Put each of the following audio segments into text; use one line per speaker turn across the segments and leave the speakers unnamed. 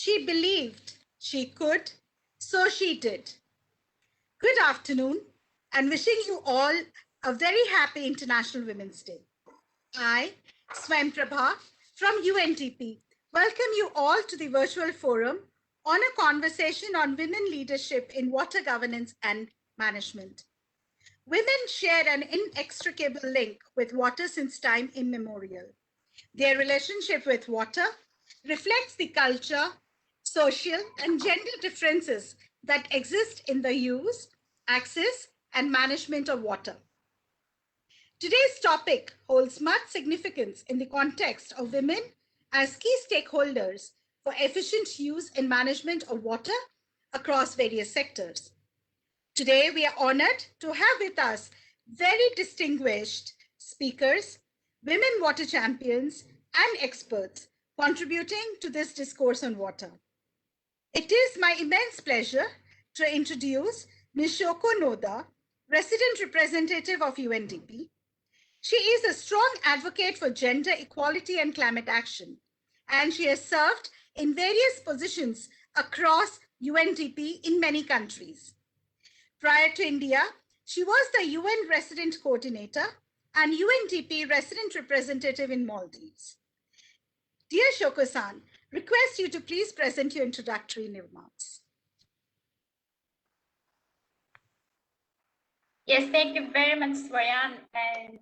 She believed she could, so she did. Good afternoon, and wishing you all a very happy International Women's Day. I, Swam Prabha from UNDP, welcome you all to the virtual forum on a conversation on women leadership in water governance and management. Women share an inextricable link with water since time immemorial. Their relationship with water reflects the culture, social, and gender differences that exist in the use, access, and management of water. Today's topic holds much significance in the context of women as key stakeholders for efficient use and management of water across various sectors. Today, we are honored to have with us very distinguished speakers, women water champions, and experts contributing to this discourse on water. It is my immense pleasure to introduce Ms. Shoko Noda, resident representative of UNDP. She is a strong advocate for gender equality and climate action, and she has served in various positions across UNDP in many countries. Prior to India, she was the UN Resident Coordinator and UNDP Resident Representative in Maldives. Dear Shoko-san, request you to please present your introductory remarks.
Yes, thank you very much, Swayan. And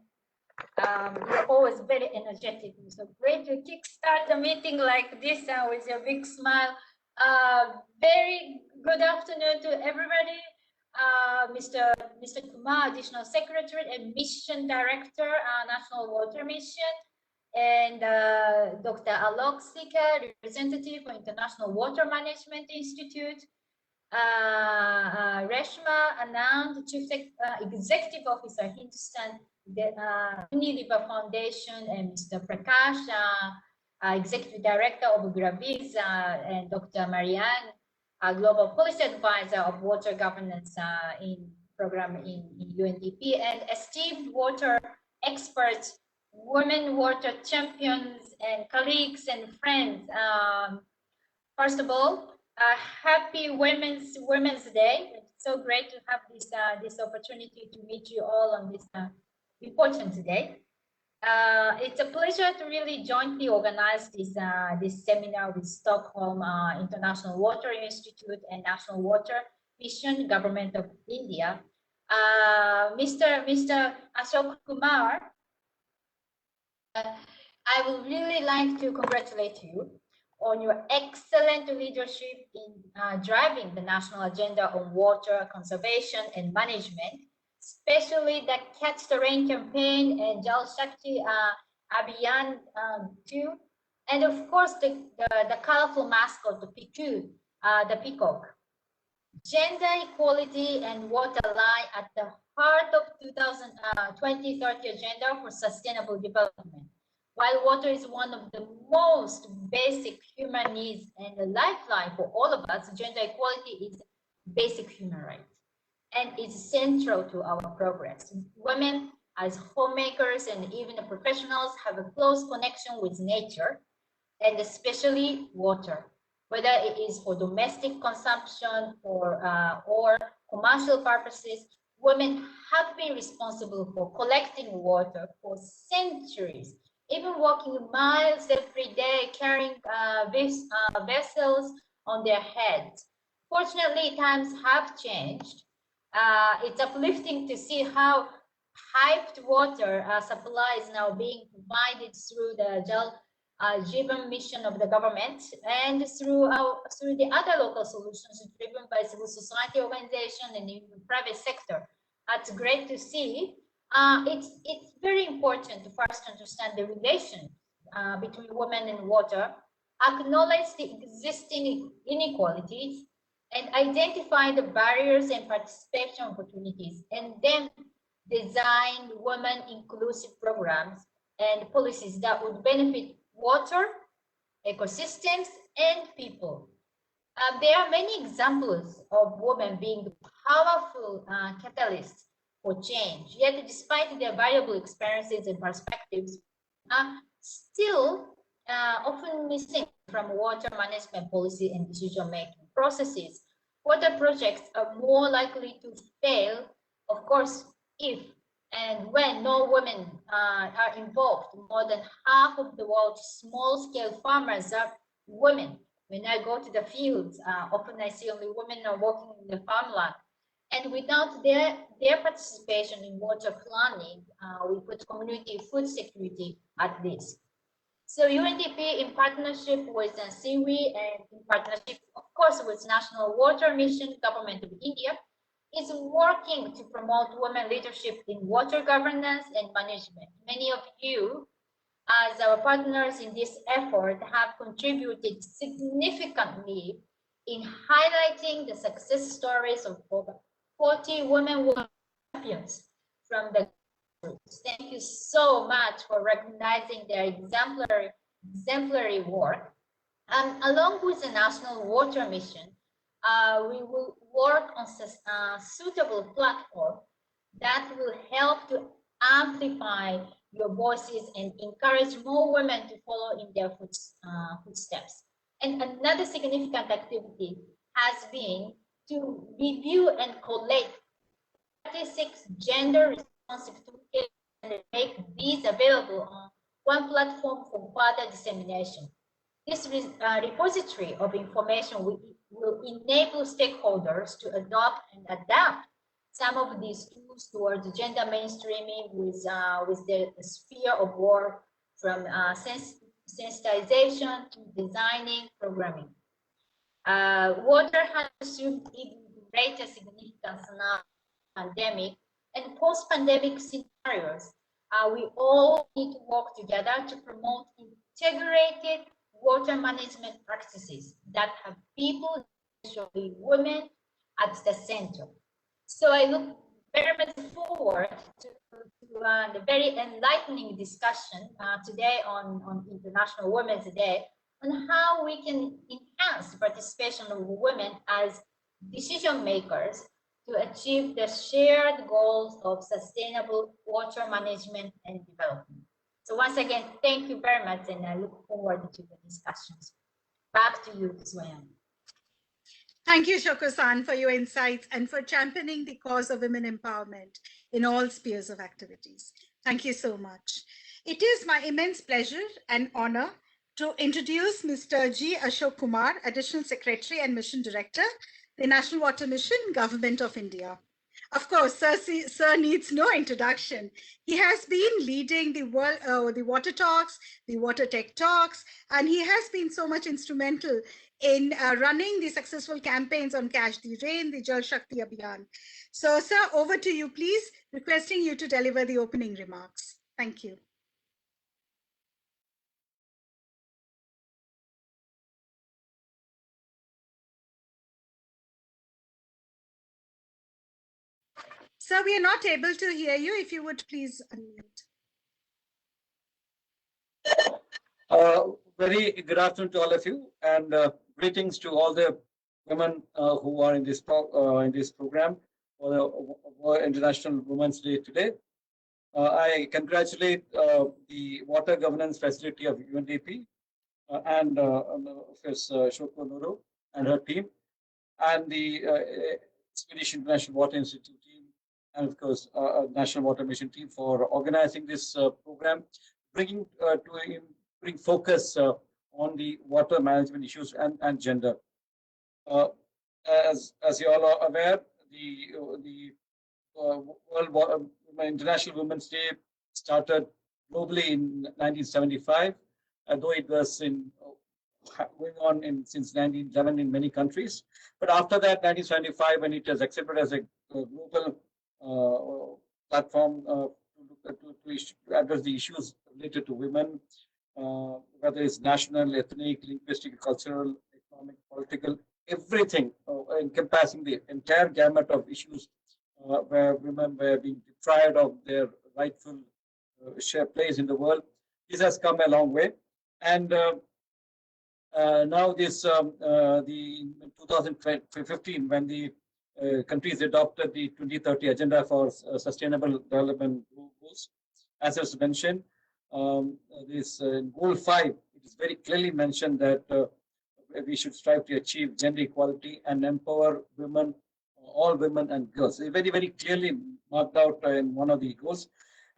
you're always very energetic. So great to kickstart the meeting like this with your big smile. Very good afternoon to everybody. Mr. Kumar, Additional Secretary and Mission Director, National Water Mission, and Dr. Alok Sikka, Representative for International Water Management Institute, Reshma Anand, Chief Executive Officer, Hindustan Unilever Foundation, and Mr. Prakash, Executive Director of Graviz, and Dr. Marianne, Global Policy Advisor of Water Governance program in UNDP, and esteemed water experts, women water champions, and colleagues and friends. First of all, happy Women's Day. It's so great to have this opportunity to meet you all on this important day. It's a pleasure to really jointly organize this seminar with Stockholm International Water Institute and National Water Mission, Government of India. Mr. Ashok Kumar, I would really like to congratulate you on your excellent leadership in driving the national agenda on water conservation and management, especially the Catch the Rain campaign and Jal Shakti Abhiyan too, and of course the colorful mascot, the Piku, the peacock. Gender equality and water lie at the heart of 2030 agenda for sustainable development. While water is one of the most basic human needs and a lifeline for all of us, gender equality is basic human right and is central to our progress. Women as homemakers and even the professionals have a close connection with nature and especially water, whether it is for domestic consumption or commercial purposes. Women have been responsible for collecting water for centuries, even walking miles every day, carrying vessels on their heads. Fortunately, times have changed. It's uplifting to see how hyped water supply is now being provided through the Jal Jeevan mission of the government and through the other local solutions driven by civil society organization and even private sector. That's great to see. It's very important to first understand the relation between women and water, acknowledge the existing inequalities, and identify the barriers and participation opportunities, and then design women inclusive programs and policies that would benefit water, ecosystems, and people. There are many examples of women being powerful catalysts for change, yet despite their valuable experiences and perspectives, still often missing from water management policy and decision-making processes. Water projects are more likely to fail, of course, if and when no women are involved. More than half of the world's small-scale farmers are women. When I go to the fields, often I see only women are working in the farmland. And without their participation in water planning, we put community food security at risk. So UNDP, in partnership with SIWI and in partnership, of course, with National Water Mission, Government of India, is working to promote women leadership in water governance and management. Many of you, as our partners in this effort, have contributed significantly in highlighting the success stories of over 40 women champions from the groups. Thank you so much for recognizing their exemplary work. Along with the National Water Mission, we will work on a suitable platform that will help to amplify your voices and encourage more women to follow in their footsteps. And another significant activity has been to review and collate 36 gender responsive toolkits and make these available on one platform for further dissemination. This repository of information will enable stakeholders to adopt and adapt some of these tools towards gender mainstreaming with the sphere of work, from sensitization to designing programming. Water has assumed even greater significance now pandemic and post-pandemic scenarios. We all need to work together to promote integrated water management practices that have people, especially women, at the center. So I look very much forward to the very enlightening discussion today on International Women's Day on how we can enhance the participation of women as decision makers to achieve the shared goals of sustainable water management and development. So once again, thank you very much, and I look forward to the discussions. Back to you, Swayan.
Thank you, Shoko-san, for your insights and for championing the cause of women empowerment in all spheres of activities. Thank you so much. It is my immense pleasure and honor to introduce Mr. G. Ashok Kumar, Additional Secretary and Mission Director, the National Water Mission, Government of India. Of course, Sir needs no introduction. He has been leading the water talks, the water tech talks, and he has been so much instrumental in running the successful campaigns on Catch the Rain, the Jal Shakti Abhiyan. So, sir, over to you, please, requesting you to deliver the opening remarks. Thank you. Sir, we are not able to hear you. If you would please unmute.
Very good afternoon to all of you, and greetings to all the women who are in this program for the International Women's Day today. I congratulate the Water Governance Facility of UNDP and Professor Shoko Nuru and her team, and the Swedish International Water Institute team, and of course National Water Mission team for organizing this program, bring focus on the water management issues and gender. As you all are aware, the World International Women's Day started globally in 1975, though it was going on since 1911 in many countries. But after that, 1975, when it was accepted as a global platform to address the issues related to women, whether it's national, ethnic, linguistic, cultural, economic, political, everything, encompassing the entire gamut of issues where women were being deprived of their rightful place in the world. This has come a long way, and now this in 2015, when the countries adopted the 2030 Agenda for Sustainable Development Goals, as was mentioned, this Goal 5, it is very clearly mentioned that we should strive to achieve gender equality and empower women, all women and girls. It's very, very clearly marked out in one of the goals.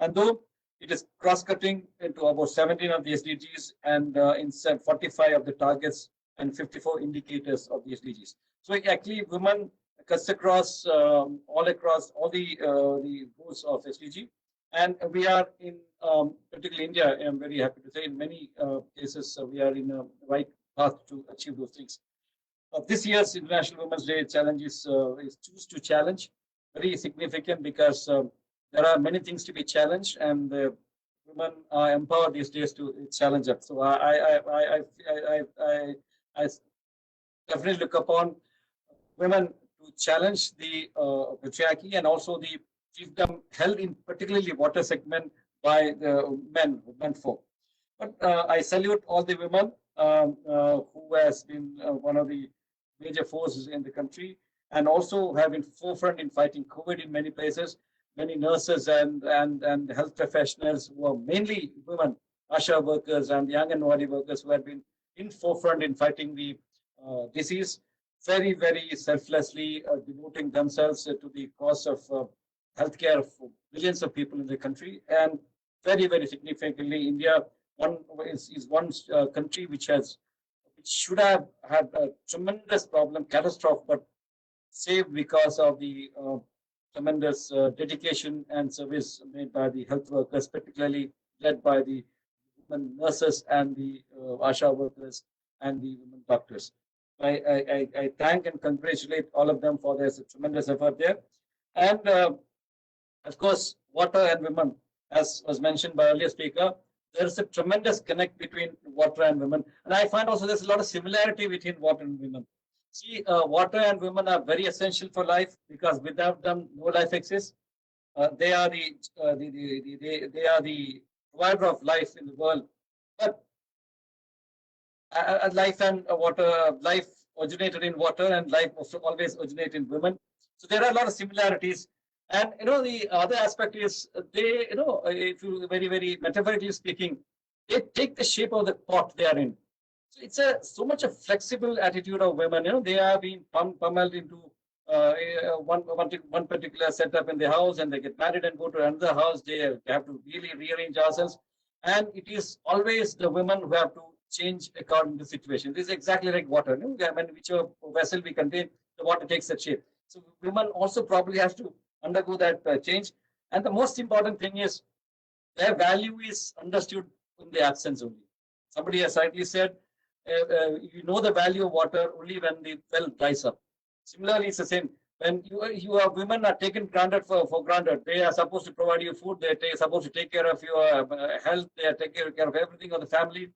And though it is cross-cutting into about 17 of the SDGs and in 45 of the targets and 54 indicators of the SDGs. So actually, women cuts across all the goals of SDG, and we are in particularly India. I'm very happy to say in many cases we are in a right path to achieve those things. This year's International Women's Day challenge is choose to challenge, very significant because there are many things to be challenged, and women are empowered these days to challenge them. So I definitely look upon women to challenge the patriarchy and also the chiefdom held in particularly water segment by the men folk. But I salute all the women who has been one of the major forces in the country and also have been forefront in fighting COVID in many places. Many nurses and health professionals who are mainly women, ASHA workers and the Anganwadi workers who have been in forefront in fighting the disease, very, very selflessly devoting themselves to the cause of healthcare for millions of people in the country. And very, very significantly, India is one country which should have had a tremendous problem, catastrophe, but saved because of the tremendous dedication and service made by the health workers, particularly led by the women nurses and the ASHA workers and the women doctors. I thank and congratulate all of them for their tremendous effort there. And of course, water and women, as was mentioned by earlier speaker, there is a tremendous connect between water and women. And I find also there's a lot of similarity between water and women. See, water and women are very essential for life because without them, no life exists. They are the provider of life in the world. But life and water, life originated in water, and life also always originated in women. So there are a lot of similarities. And the other aspect is they, if you very, very metaphorically speaking, they take the shape of the pot they are in. So it's so much a flexible attitude of women. They are being pummeled into one particular setup in the house, and they get married and go to another house. They have to really rearrange ourselves, and it is always the women who have to change according to the situation. This is exactly like water. When whichever vessel we contain, the water takes that shape. So women also probably have to undergo that change. And the most important thing is their value is understood in the absence only. Somebody has rightly said, you know the value of water only when the well dries up. Similarly, it's the same. When women are taken granted for granted, they are supposed to provide you food, they are supposed to take care of your health, they are taking care of everything of the family.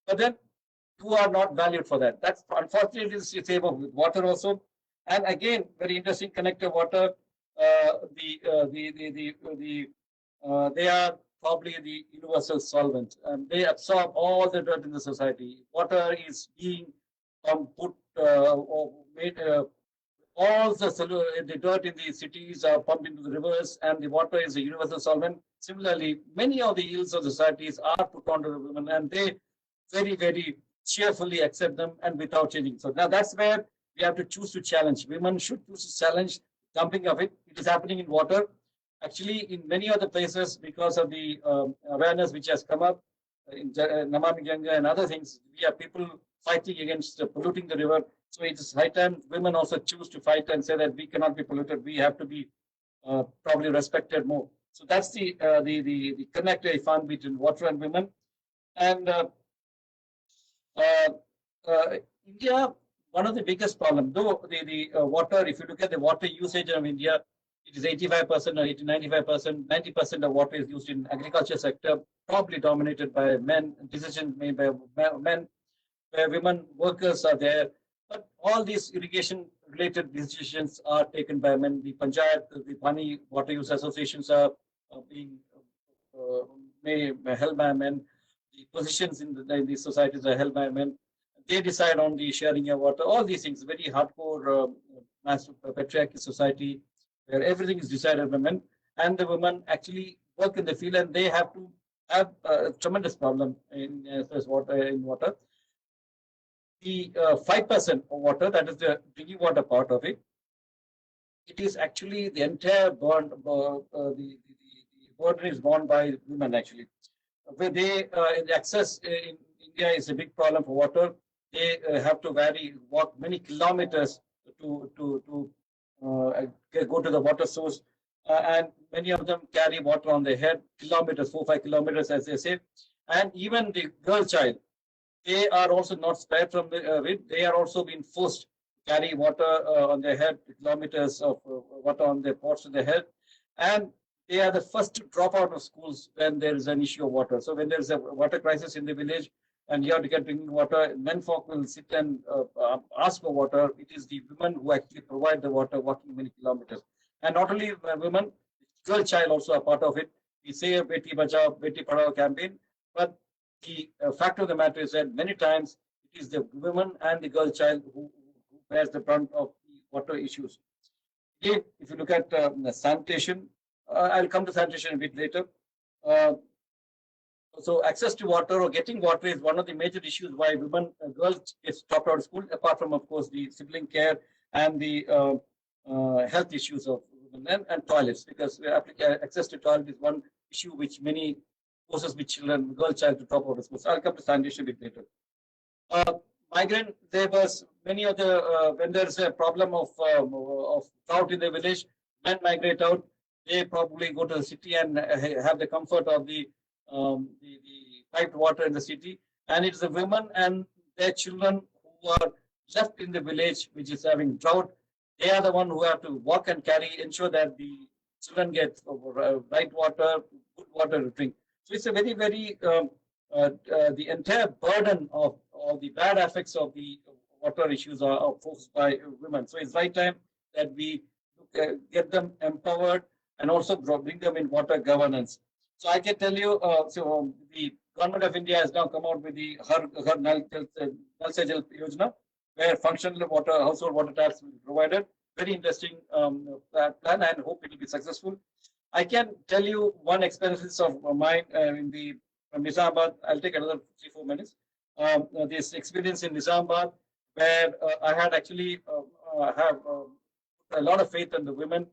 But then you are not valued for that. That's unfortunately the same with water also. And again, very interesting connector water. They are probably the universal solvent, and they absorb all the dirt in the society. Water is being put or made. All the dirt in the cities are pumped into the rivers, and the water is a universal solvent. Similarly, many of the ills of societies are put onto the women, and they very, very cheerfully accept them and without changing. So now that's where we have to choose to challenge. Women should choose to challenge dumping of it. It is happening in water. Actually, in many other places, because of the awareness which has come up in Namami Ganga and other things, we have people fighting against polluting the river. So it is high time women also choose to fight and say that we cannot be polluted. We have to be probably respected more. So that's the connect I found between water and women. And India, one of the biggest problems, though the water, if you look at the water usage of India, it is 85% or 95%, 90% of water is used in agriculture sector, probably dominated by men, decisions made by men, where women workers are there. But all these irrigation related decisions are taken by men. The Panchayat, the Pani Water Use Associations are being held by men. The positions in the societies are held by men. They decide on the sharing of water, all these things, very hardcore massive patriarchal society where everything is decided by men, and the women actually work in the field and they have to have a tremendous problem in water. The 5% of water, that is the drinking water part of it, it is actually the entire the burden is borne by women actually. Where they the access in India is a big problem for water. They have to walk many kilometers to go to the water source, and many of them carry water on their head, kilometers, 4 5 kilometers, as they say. And even the girl child, they are also not spared from it. They are also being forced to carry water on their head, kilometers of water on their pots on their head, and they are the first to drop out of schools when there is an issue of water. So when there is a water crisis in the village and you have to get drinking water, men folk will sit and ask for water. It is the women who actually provide the water, walking many kilometers. And not only women, girl child also a part of it. We say a Beti Bachao, Beti Padhao campaign, but the fact of the matter is that many times it is the women and the girl child who bears the brunt of the water issues. Again, if you look at sanitation, I'll come to sanitation a bit later. Uh, so access to water or getting water is one of the major issues why girls get dropped out of school, apart from, of course, the sibling care and the health issues of women and toilets, because access to toilet is one issue which many causes with children, girl child to drop out of school. So I'll come to sanitation a bit later. Migrant laborers, many of the when there's a problem of drought in the village, men migrate out. They probably go to the city and have the comfort of the piped water in the city. And it's the women and their children who are left in the village, which is having drought. They are the one who have to walk and ensure that the children get right water, good water to drink. So it's a very, very the entire burden of the bad effects of the water issues are focused by women. So it's right time that we get them empowered and also bring them in water governance. So I can tell you, the government of India has now come out with the Har Nal Se Jal Yojana, where functional water, household water taps will be provided. Very interesting plan, and hope it will be successful. I can tell you one experience of mine from Nizamabad. I'll take another 3 4 minutes. This experience in Nizamabad, where I had actually have a lot of faith in the women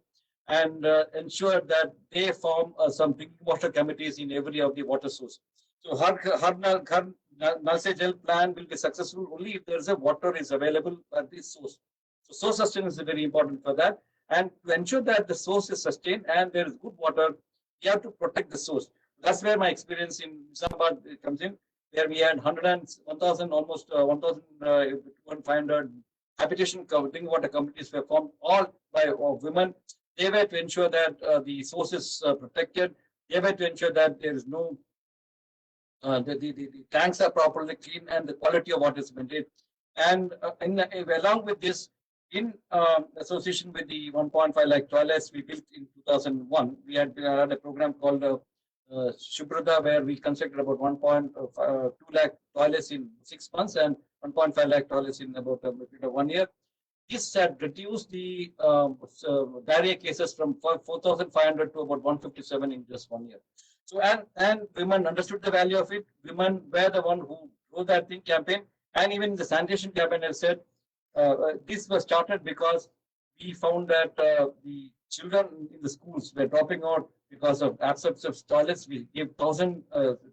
and ensured that they form some drinking water committees in every of the water source. So Har Nal Se Jal plan will be successful only if there is a water is available at this source. So source sustenance is very important for that. And to ensure that the source is sustained and there is good water, you have to protect the source. That's where my experience in Islamabad comes in, where we had 1,000, almost 1,500 habitation drinking water communities were formed, all by women. They were to ensure that the source is protected. They were to ensure that there is no, the tanks are properly clean and the quality of water is maintained. And along with this, in association with the 1.5 lakh toilets we built in 2001, we had a program called Shubhrata, where we constructed about 1.2 lakh toilets in 6 months and 1.5 lakh toilets in about 1 year. This had reduced the diarrhea cases from 4,500 to about 157 in just 1 year. So and women understood the value of it. Women were the one who wrote that campaign, and even the sanitation campaign has said this was started because we found that the children in the schools were dropping out because of absence of toilets. We gave 1,000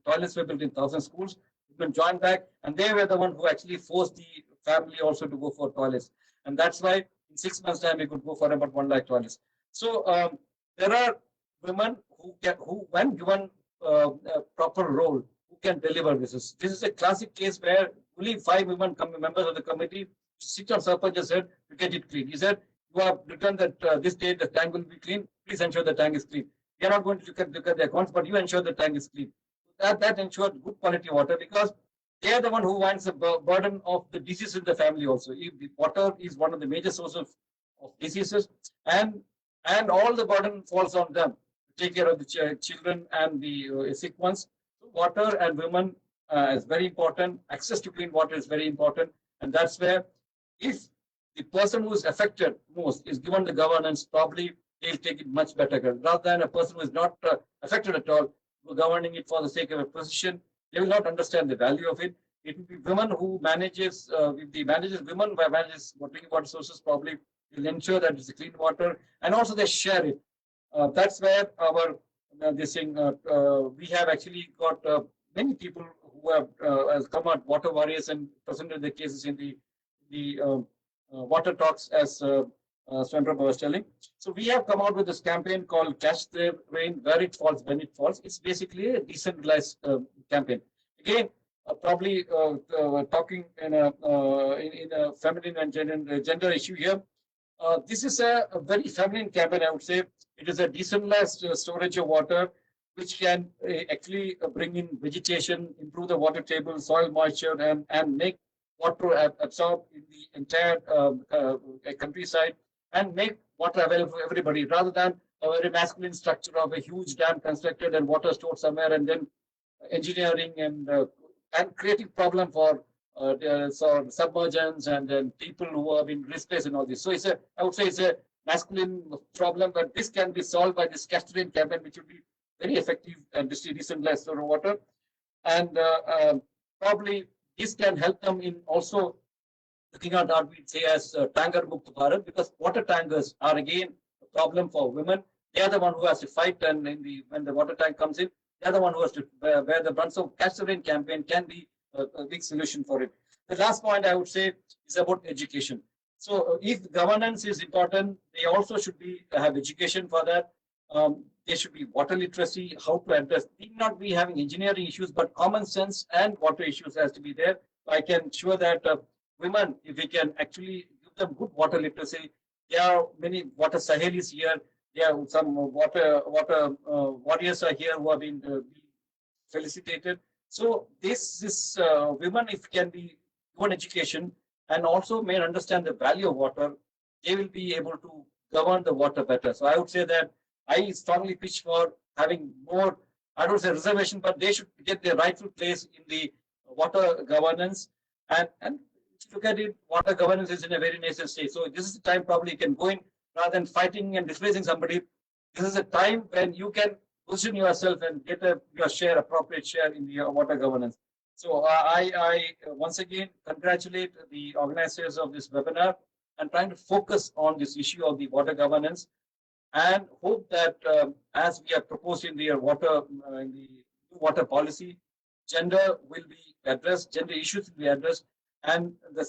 toilets were built in 1,000 schools. Women joined back, and they were the one who actually forced the family also to go for toilets. And that's why in 6 months' time we could go for about 1 lakh toilets. So there are women who when given a proper role, who can deliver this. This is a classic case where only 5 women members of the committee sit on Sarpanch's head to get it clean. He said, you have written that this day the tank will be clean. Please ensure the tank is clean. We are not going to look at the accounts, but you ensure the tank is clean. That ensures good quality water, because they are the one who wants the burden of the disease in the family also. If the water is one of the major sources of diseases, and all the burden falls on them to take care of the children and the sick ones. So water and women is very important. Access to clean water is very important. And that's where, if the person who is affected most is given the governance, probably they'll take it much better, rather than a person who is not affected at all. governing it for the sake of a position. They will not understand the value of it. It will be women who manages, if the manages women who manages drinking water sources, probably will ensure that it's clean water, and also they share it. That's where our this thing we have actually got many people who have come out water warriors and presented their cases in the water talks, as Swamprabha was telling. So we have come out with this campaign called Catch the Rain, Where It Falls, When It Falls. It's basically a decentralized campaign. Again, probably talking in a feminine and gender issue here. This is a very feminine campaign, I would say. It is a decentralized storage of water, which can actually bring in vegetation, improve the water table, soil moisture, and make water absorb in the entire countryside, and make water available for everybody, rather than a very masculine structure of a huge dam constructed and water stored somewhere, and then engineering and creating problem for submergence and then people who have been displaced and all this. So I would say it's a masculine problem, but this can be solved by this Catch the Rain campaign, which will be very effective and decentralized store of water. And probably this can help them in also looking at what we say as Tanker Mukta Bharat, because water tankers are again a problem for women. They are the one who has to fight, and when the water tank comes in, they are the one who has to bear the brunt. So Catch the Rain campaign can be a big solution for it. The last point I would say is about education. So if governance is important, they also should have education for that. There should be water literacy, how to address, need not be having engineering issues, but common sense and water issues has to be there. I can ensure that women, if we can actually give them good water literacy, there are many water Sahelis here. There are some water warriors are here who have been felicitated. So this women, if can be given education and also may understand the value of water, they will be able to govern the water better. So I would say that I strongly pitch for having more, I don't say reservation, but they should get their rightful place in the water governance. And if you look at it, water governance is in a very nascent state. So this is the time probably you can go in rather than fighting and displacing somebody. This is a time when you can position yourself and get your appropriate share in the water governance. So I once again congratulate the organizers of this webinar and trying to focus on this issue of the water governance, and hope that as we have proposed in the water policy, gender will be addressed, gender issues will be addressed, and the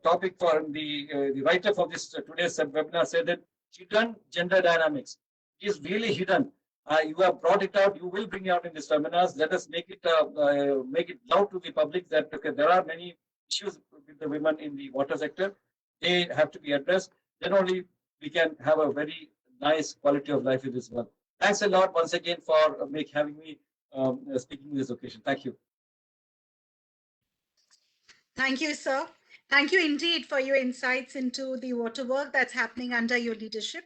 topic for the writer for this today's webinar said that hidden gender dynamics is really hidden. You have brought it out. You will bring it out in these seminars. Let us make it loud to the public that there are many issues with the women in the water sector. They have to be addressed. Then only we can have a very nice quality of life in this world. Thanks a lot once again for having me speaking in this occasion. Thank you.
Thank you, sir. Thank you indeed for your insights into the water work that's happening under your leadership.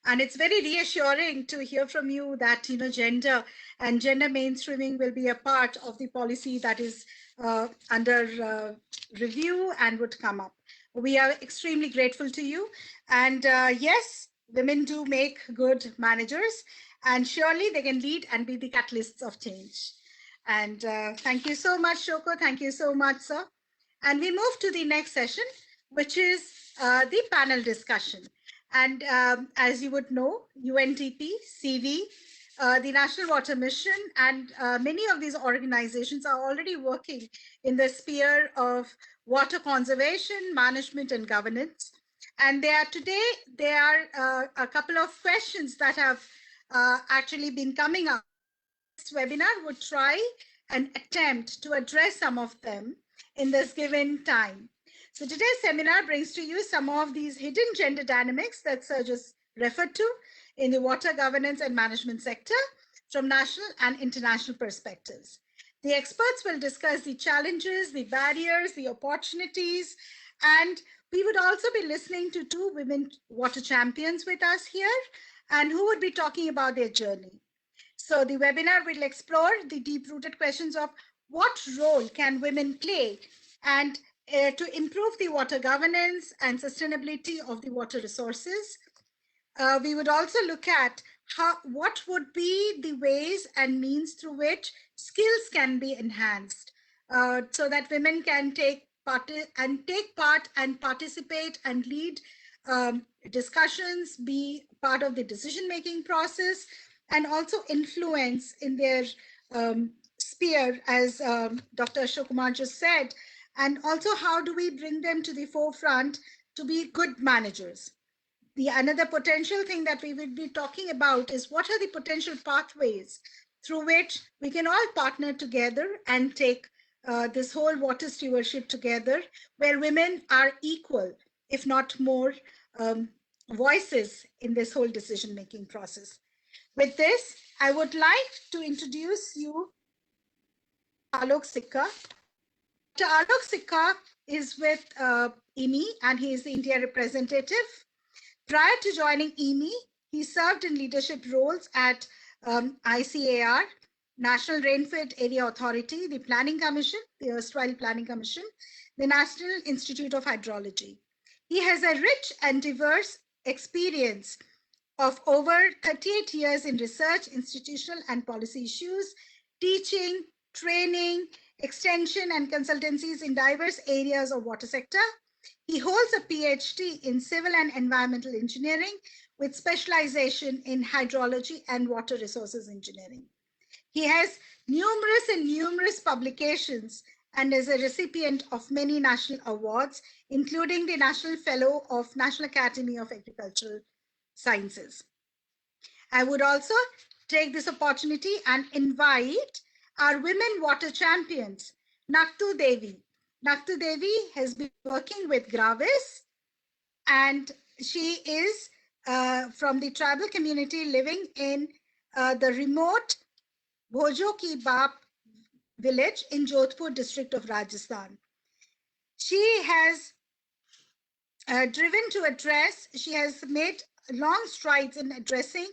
And it's very reassuring to hear from you that gender and gender mainstreaming will be a part of the policy that is under review and would come up. We are extremely grateful to you. And yes, women do make good managers, and surely they can lead and be the catalysts of change. And thank you so much, Shoko. Thank you so much, sir. And we move to the next session, which is the panel discussion. And as you would know, UNDP, CV, the National Water Mission, and many of these organizations are already working in the sphere of water conservation, management, and governance. And today, there are a couple of questions that have actually been coming up. This webinar would try and attempt to address some of them in this given time. So today's seminar brings to you some of these hidden gender dynamics that Sir just referred to in the water governance and management sector from national and international perspectives. The experts will discuss the challenges, the barriers, the opportunities, and we would also be listening to two women water champions with us here, and who would be talking about their journey. So the webinar will explore the deep-rooted questions of what role can women play and to improve the water governance and sustainability of the water resources. We would also look at what would be the ways and means through which skills can be enhanced so that women can take part and participate and lead discussions, be part of the decision-making process, and also influence in their sphere, as Dr. Ashok Kumar just said. And also, how do we bring them to the forefront to be good managers? The another potential thing that we will be talking about is what are the potential pathways through which we can all partner together and take this whole water stewardship together, where women are equal, if not more, voices in this whole decision-making process. With this, I would like to introduce you Alok Sikka. Dr. Alok Sikka is with IMI, and he is the India representative. Prior to joining IMI, he served in leadership roles at ICAR, National Rainfed Area Authority, the Planning Commission, the erstwhile Planning Commission, the National Institute of Hydrology. He has a rich and diverse experience of over 38 years in research, institutional and policy issues, teaching, training, extension and consultancies in diverse areas of water sector. He holds a PhD in civil and environmental engineering with specialization in hydrology and water resources engineering. He has numerous publications and is a recipient of many national awards, including the National Fellow of National Academy of Agricultural Sciences. I would also take this opportunity and invite our women water champions, Naktu Devi. Naktu Devi has been working with Gravis, and she is from the tribal community living in the remote Bhojo Ki Bap village in Jodhpur district of Rajasthan. She has she has made long strides in addressing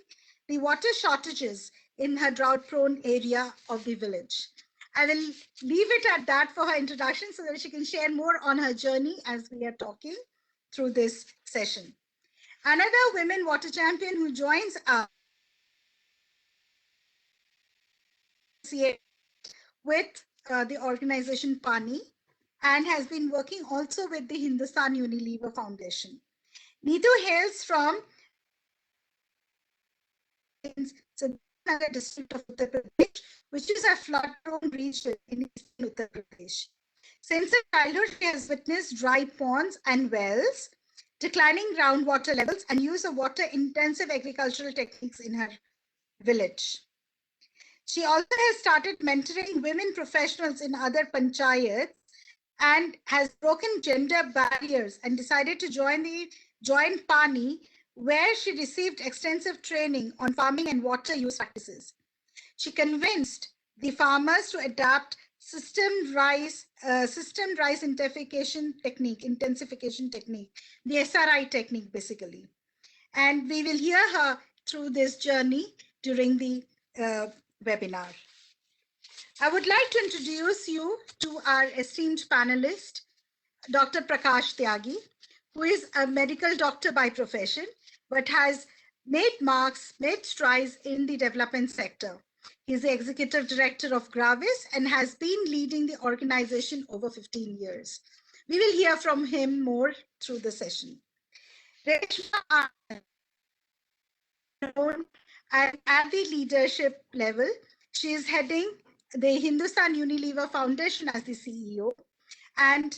the water shortages in her drought-prone area of the village. I will leave it at that for her introduction so that she can share more on her journey as we are talking through this session. Another women water champion who joins us with the organization PANI and has been working also with the Hindustan Unilever Foundation. Neetu hails from Nagar district of Uttar Pradesh, which is a flood-prone region in eastern Uttar Pradesh. Since her childhood, she has witnessed dry ponds and wells, declining groundwater levels, and use of water-intensive agricultural techniques in her village. She also has started mentoring women professionals in other panchayats and has broken gender barriers and decided to join PANI, where she received extensive training on farming and water use practices. She convinced the farmers to adapt systemed rice intensification technique, the SRI technique basically. And we will hear her through this journey during the webinar. I would like to introduce you to our esteemed panelist, Dr. Prakash Tyagi, who is a medical doctor by profession, but has made strides in the development sector. He's the executive director of Gravis and has been leading the organization over 15 years. We will hear from him more through the session. Reshma, and at the leadership level, she is heading the Hindustan Unilever Foundation as the CEO, and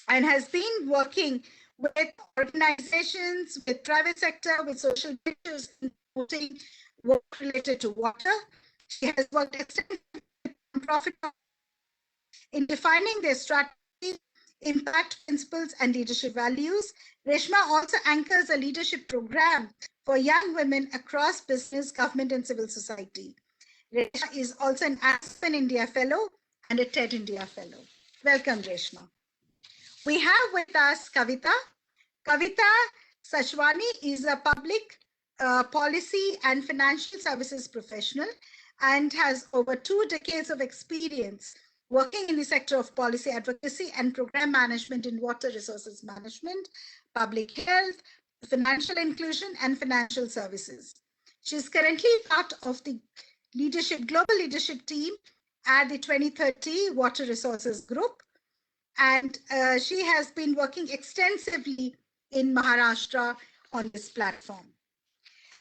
has been working with organizations, with private sector, with social issues, including work related to water. She has worked extensively with nonprofit in defining their strategy, impact principles, and leadership values. Reshma also anchors a leadership program for young women across business, government, and civil society. Reshma is also an Aspen India Fellow and a TED India Fellow. Welcome, Reshma. We have with us Kavita. Kavita Sachwani is a public policy and financial services professional and has over 2 decades of experience working in the sector of policy advocacy and program management in water resources management, public health, financial inclusion, and financial services. She is currently part of the global leadership team at the 2030 Water Resources Group, and she has been working extensively in Maharashtra on this platform.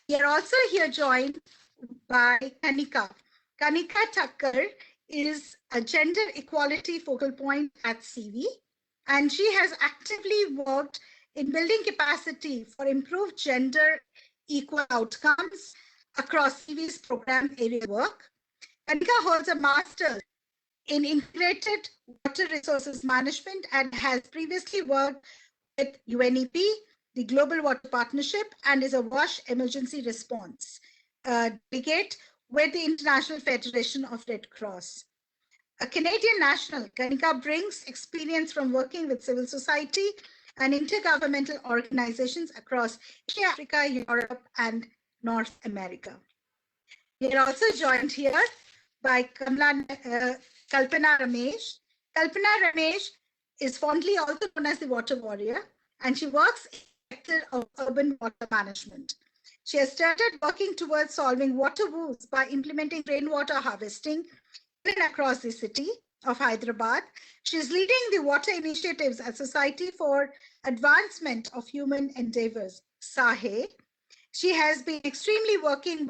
We are also here joined by Kanika. Kanika Thakkar is a gender equality focal point at CV, and she has actively worked in building capacity for improved gender equal outcomes across CV's program area work. Kanika holds a master's in integrated water resources management and has previously worked with UNEP, the Global Water Partnership, and is a WASH emergency response delegate with the International Federation of Red Cross. A Canadian national, Kanika brings experience from working with civil society and intergovernmental organizations across Asia, Africa, Europe, and North America. We are also joined here by Kalpana Ramesh. Kalpana Ramesh is fondly also known as the Water Warrior, and she works in the sector of urban water management. She has started working towards solving water woes by implementing rainwater harvesting even across the city of Hyderabad. She is leading the water initiatives at Society for Advancement of Human Endeavors, SAHE. She has been working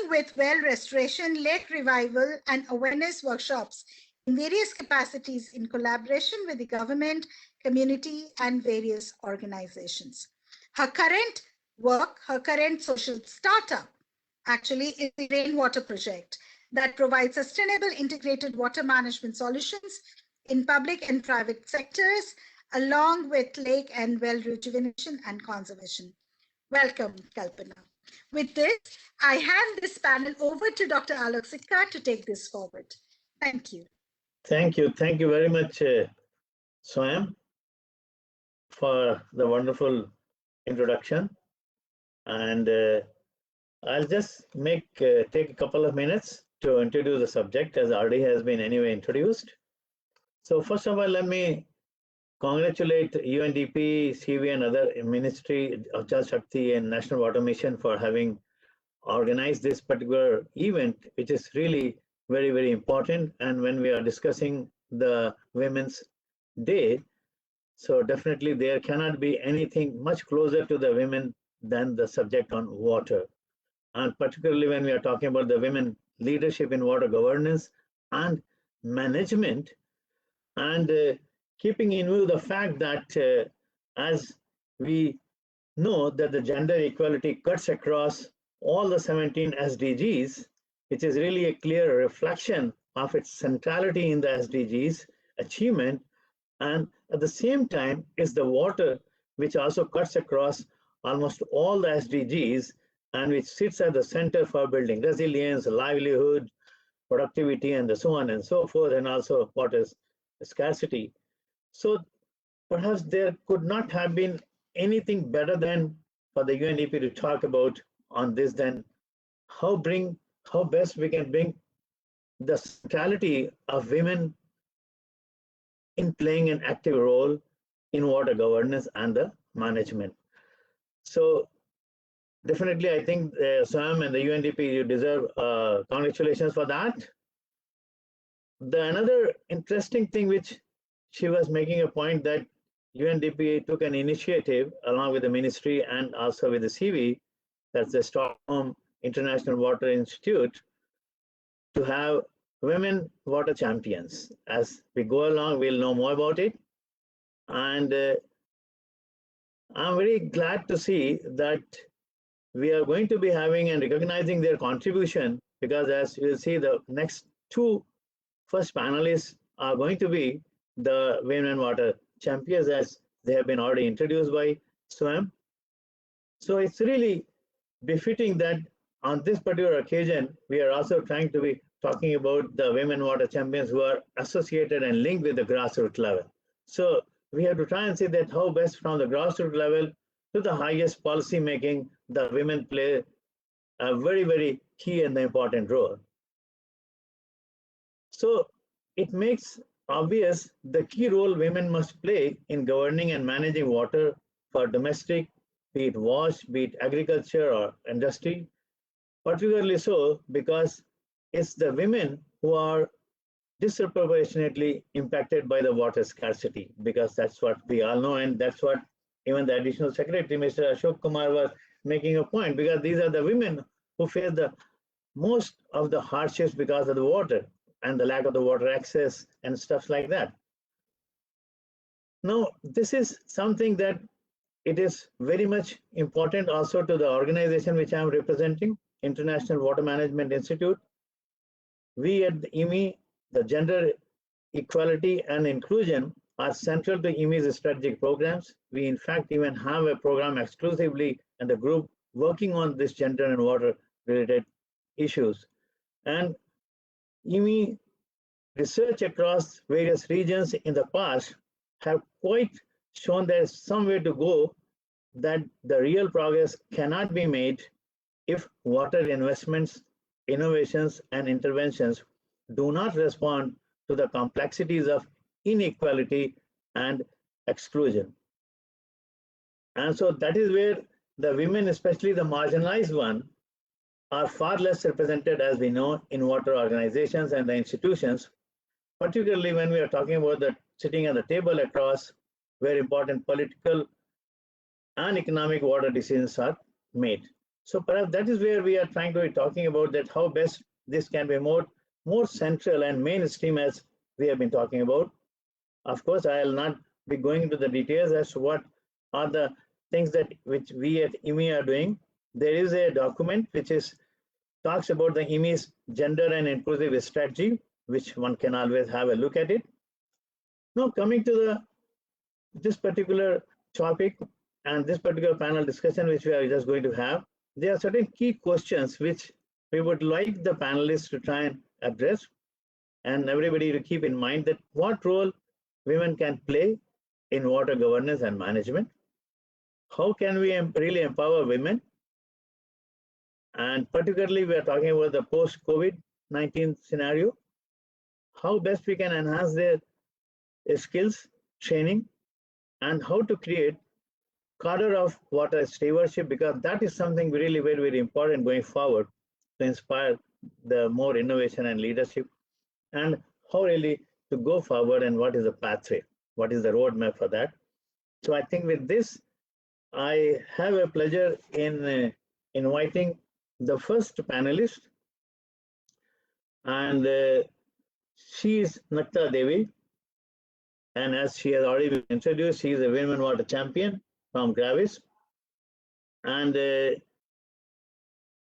with well restoration, lake revival, and awareness workshops in various capacities in collaboration with the government, community, and various organizations. Her current social startup actually is the Rainwater Project that provides sustainable integrated water management solutions in public and private sectors, along with lake and well rejuvenation and conservation. Welcome, Kalpana. With this, I hand this panel over to Dr. Alok Sikka to take this forward. Thank you.
Thank you. Thank you very much, Swam, for the wonderful introduction. And I'll just take a couple of minutes to introduce the subject, as RD has been anyway introduced. So first of all, let me congratulate UNDP, CV, and other Ministry of Jal Shakti and National Water Mission for having organized this particular event, which is really very, very important. And when we are discussing the Women's Day, so definitely there cannot be anything much closer to the women than the subject on water. And particularly when we are talking about the women leadership in water governance and management, and keeping in view the fact that as we know that the gender equality cuts across all the 17 SDGs, which is really a clear reflection of its centrality in the SDGs achievement, and at the same time is the water, which also cuts across almost all the SDGs and which sits at the center for building resilience, livelihood, productivity, and so on and so forth, and also water scarcity. So perhaps there could not have been anything better than for the UNDP to talk about on this than how best we can bring the centrality of women in playing an active role in water governance and the management. So definitely, I think Sam and the UNDP, you deserve congratulations for that. Another interesting thing which she was making a point that UNDP took an initiative along with the ministry and also with the CV, that's the Stockholm International Water Institute, to have women water champions. As we go along, we'll know more about it. And I'm very glad to see that we are going to be having and recognizing their contribution, because as you'll see, the next two first panelists are going to be the women water champions, as they have been already introduced by Swam. So it's really befitting that on this particular occasion, we are also trying to be talking about the women water champions who are associated and linked with the grassroots level. So we have to try and see that how best from the grassroots level to the highest policy making, the women play a very, very key and important role. So it makes obvious the key role women must play in governing and managing water for domestic, be it wash, be it agriculture or industry, particularly so because it's the women who are disproportionately impacted by the water scarcity, because that's what we all know, and that's what even the additional secretary, Mr. Ashok Kumar, was making a point, because these are the women who face the most of the hardships because of the water and the lack of the water access and stuff like that. Now, this is something that it is very much important also to the organization which I am representing, International Water Management Institute. We at the IMI, the gender equality and inclusion are central to IMI's strategic programs. We in fact even have a program exclusively and a group working on this gender and water related issues. And IMI research across various regions in the past have quite shown there's some way to go, that the real progress cannot be made if water investments, innovations, and interventions do not respond to the complexities of inequality and exclusion. And so that is where the women, especially the marginalized one, are far less represented, as we know, in water organizations and the institutions, particularly when we are talking about the sitting at the table across where important political and economic water decisions are made. So perhaps that is where we are trying to be talking about that, how best this can be more central and mainstream, as we have been talking about. Of course, I will not be going into the details as to what are the things that which we at IMI are doing. There is a document which talks about the IMI's gender and inclusive strategy, which one can always have a look at it. Now, coming to this particular topic and this particular panel discussion which we are just going to have, there are certain key questions which we would like the panelists to try and address, and everybody to keep in mind that what role women can play in water governance and management. How can we really empower women? And particularly we are talking about the post-COVID-19 scenario. How best we can enhance their skills, training, and how to create cadre of water stewardship, because that is something really very, very important going forward to inspire the more innovation and leadership, and how really to go forward and what is the pathway, what is the roadmap for that. So I think with this, I have a pleasure in inviting the first panelist, and she is Nakta Devi, and as she has already been introduced, she is a women water champion from Gravis, and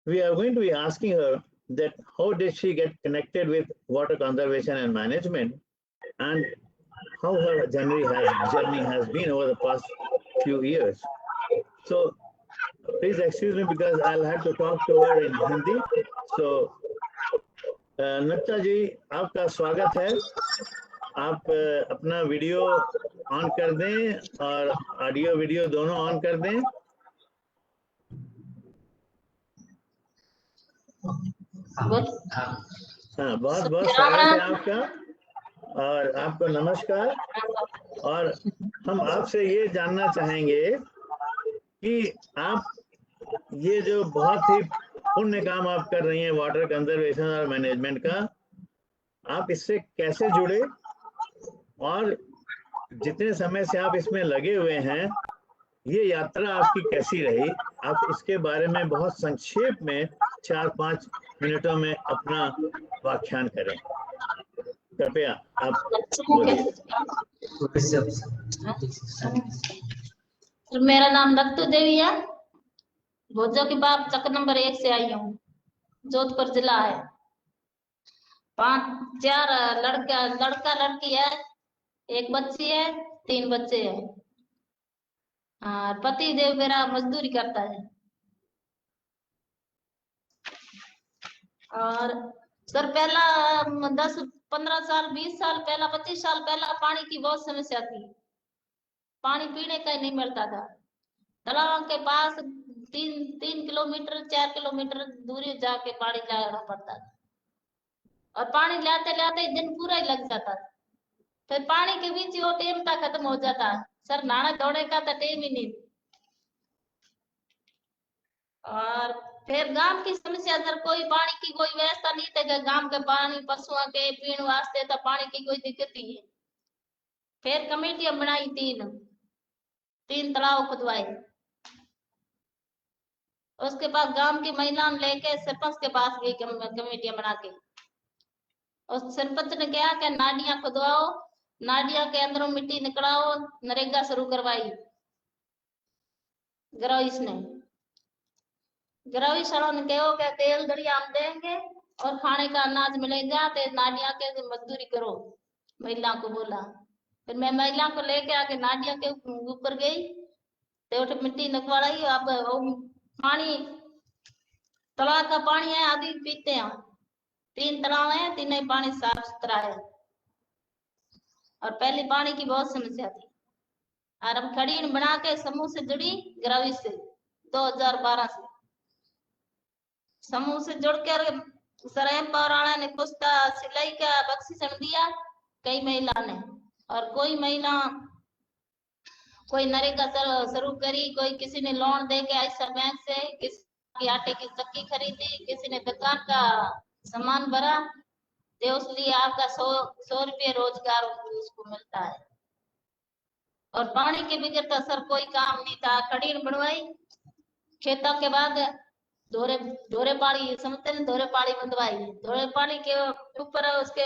we are going to be asking her that how did she get connected with water conservation and management, and how her journey has been over the past few years. So please excuse me because I'll have to talk to her in Hindi. So नक्ता जी, आपका स्वागत है. आप अपना video on कर दें और audio video दोनों on कर दें. हाँ, बहुत बहुत स्वागत है आपका और आपको नमस्कार. और हम आपसे ये जानना चाहेंगे कि आप ये जो बहुत ही पुण्य काम आप कर रही हैं वाटर कंजर्वेशन और मैनेजमेंट का, आप इससे कैसे जुड़े और जितने समय से आप इसमें लगे हुए हैं, ये यात्रा आपकी कैसी रही? आप इसके बारे में बहुत संक्षेप में 4-5 मिनटों में अपना व्याख्यान करें. कृपया आप बोलिए.
मेरा नाम नक्तू देवी है. भोजो के बाप चक्कर नंबर 1 से आई हूँ. जोधपुर जिला है. 4 लड़का लड़की है. 1 बच्ची है. 3 बच्चे हैं. पति देव मेरा मजदूरी करता है. और सर पहला 10-15 साल 20 साल पहला 25 साल पहला पानी की बहुत समस्या थी. पानी पीने का ही नहीं मिलता था. तालाब के पास 3 किलोमीटर 4 किलोमीटर दूरी जाके पानी लाना पड़ता था और पानी लाते लाते दिन पूरा ही लग जाता था. फिर पानी के बीच वो टाइम था खत्म हो जाता। सर नहाने धोने का तो टाइम ही नहीं। और फिर गांव की समस्या, सर कोई पानी की कोई व्यवस्था नहीं थी कि गांव के पानी पशुओं के पीने वास्ते तो पानी की कोई दिक्कत नहीं है। फिर कमेटियां बनाई, तीन तालाब खुदवाए। उसके बाद गांव की महिलाओं लेके सरपंच के पास गई कमेटियां बना के। और सरपंच ने कहा कि नालियां खुदवाओ, नालियां के अंदरों मिट्टी निकलाओ, नरेगा शुरू करवाई ग्राविस ने। ग्राविस वालों ने कहो कि तेल दरिया हम देंगे और खाने का अनाज मिलेगा, तो नालियां के मजदूरी करो। महिलाओं को बोला। फिर मैं महिलाओं को लेके आके नालियां के ऊपर गई, तो मिट्टी निकलवाई। अब वो पानी, तालाब का पानी है, आदि पीते हैं। 3 तालाब है, तीनों ही पानी साफ सुथरा है। और पहले पानी की बहुत समस्या थी। और हम खड़ी बना के समूह से जुड़ी ग्राविस से 2012 से समूह से जुड़कर सरयम पौराणा ने पुस्ता सिलाई का बख्शीश दिया कई महिला ने। और कोई महिला, कोई नरेगा शुरू करी, कोई किसी ने लोन दे के ऐसा बैंक से, किसी की आटे की चक्की खरीदी, किसी ने दुकान का सामान भरा। तो उसलिए आपका 100 रुपये रोजगार उसको मिलता है। और पानी के बगैर तो सर कोई काम नहीं था। खड़ी बनवाई, खेतों के बाद धोरे पाड़ी समझते हैं, धोरे पाड़ी बंधवाई। धोरे पाड़ी के ऊपर उसके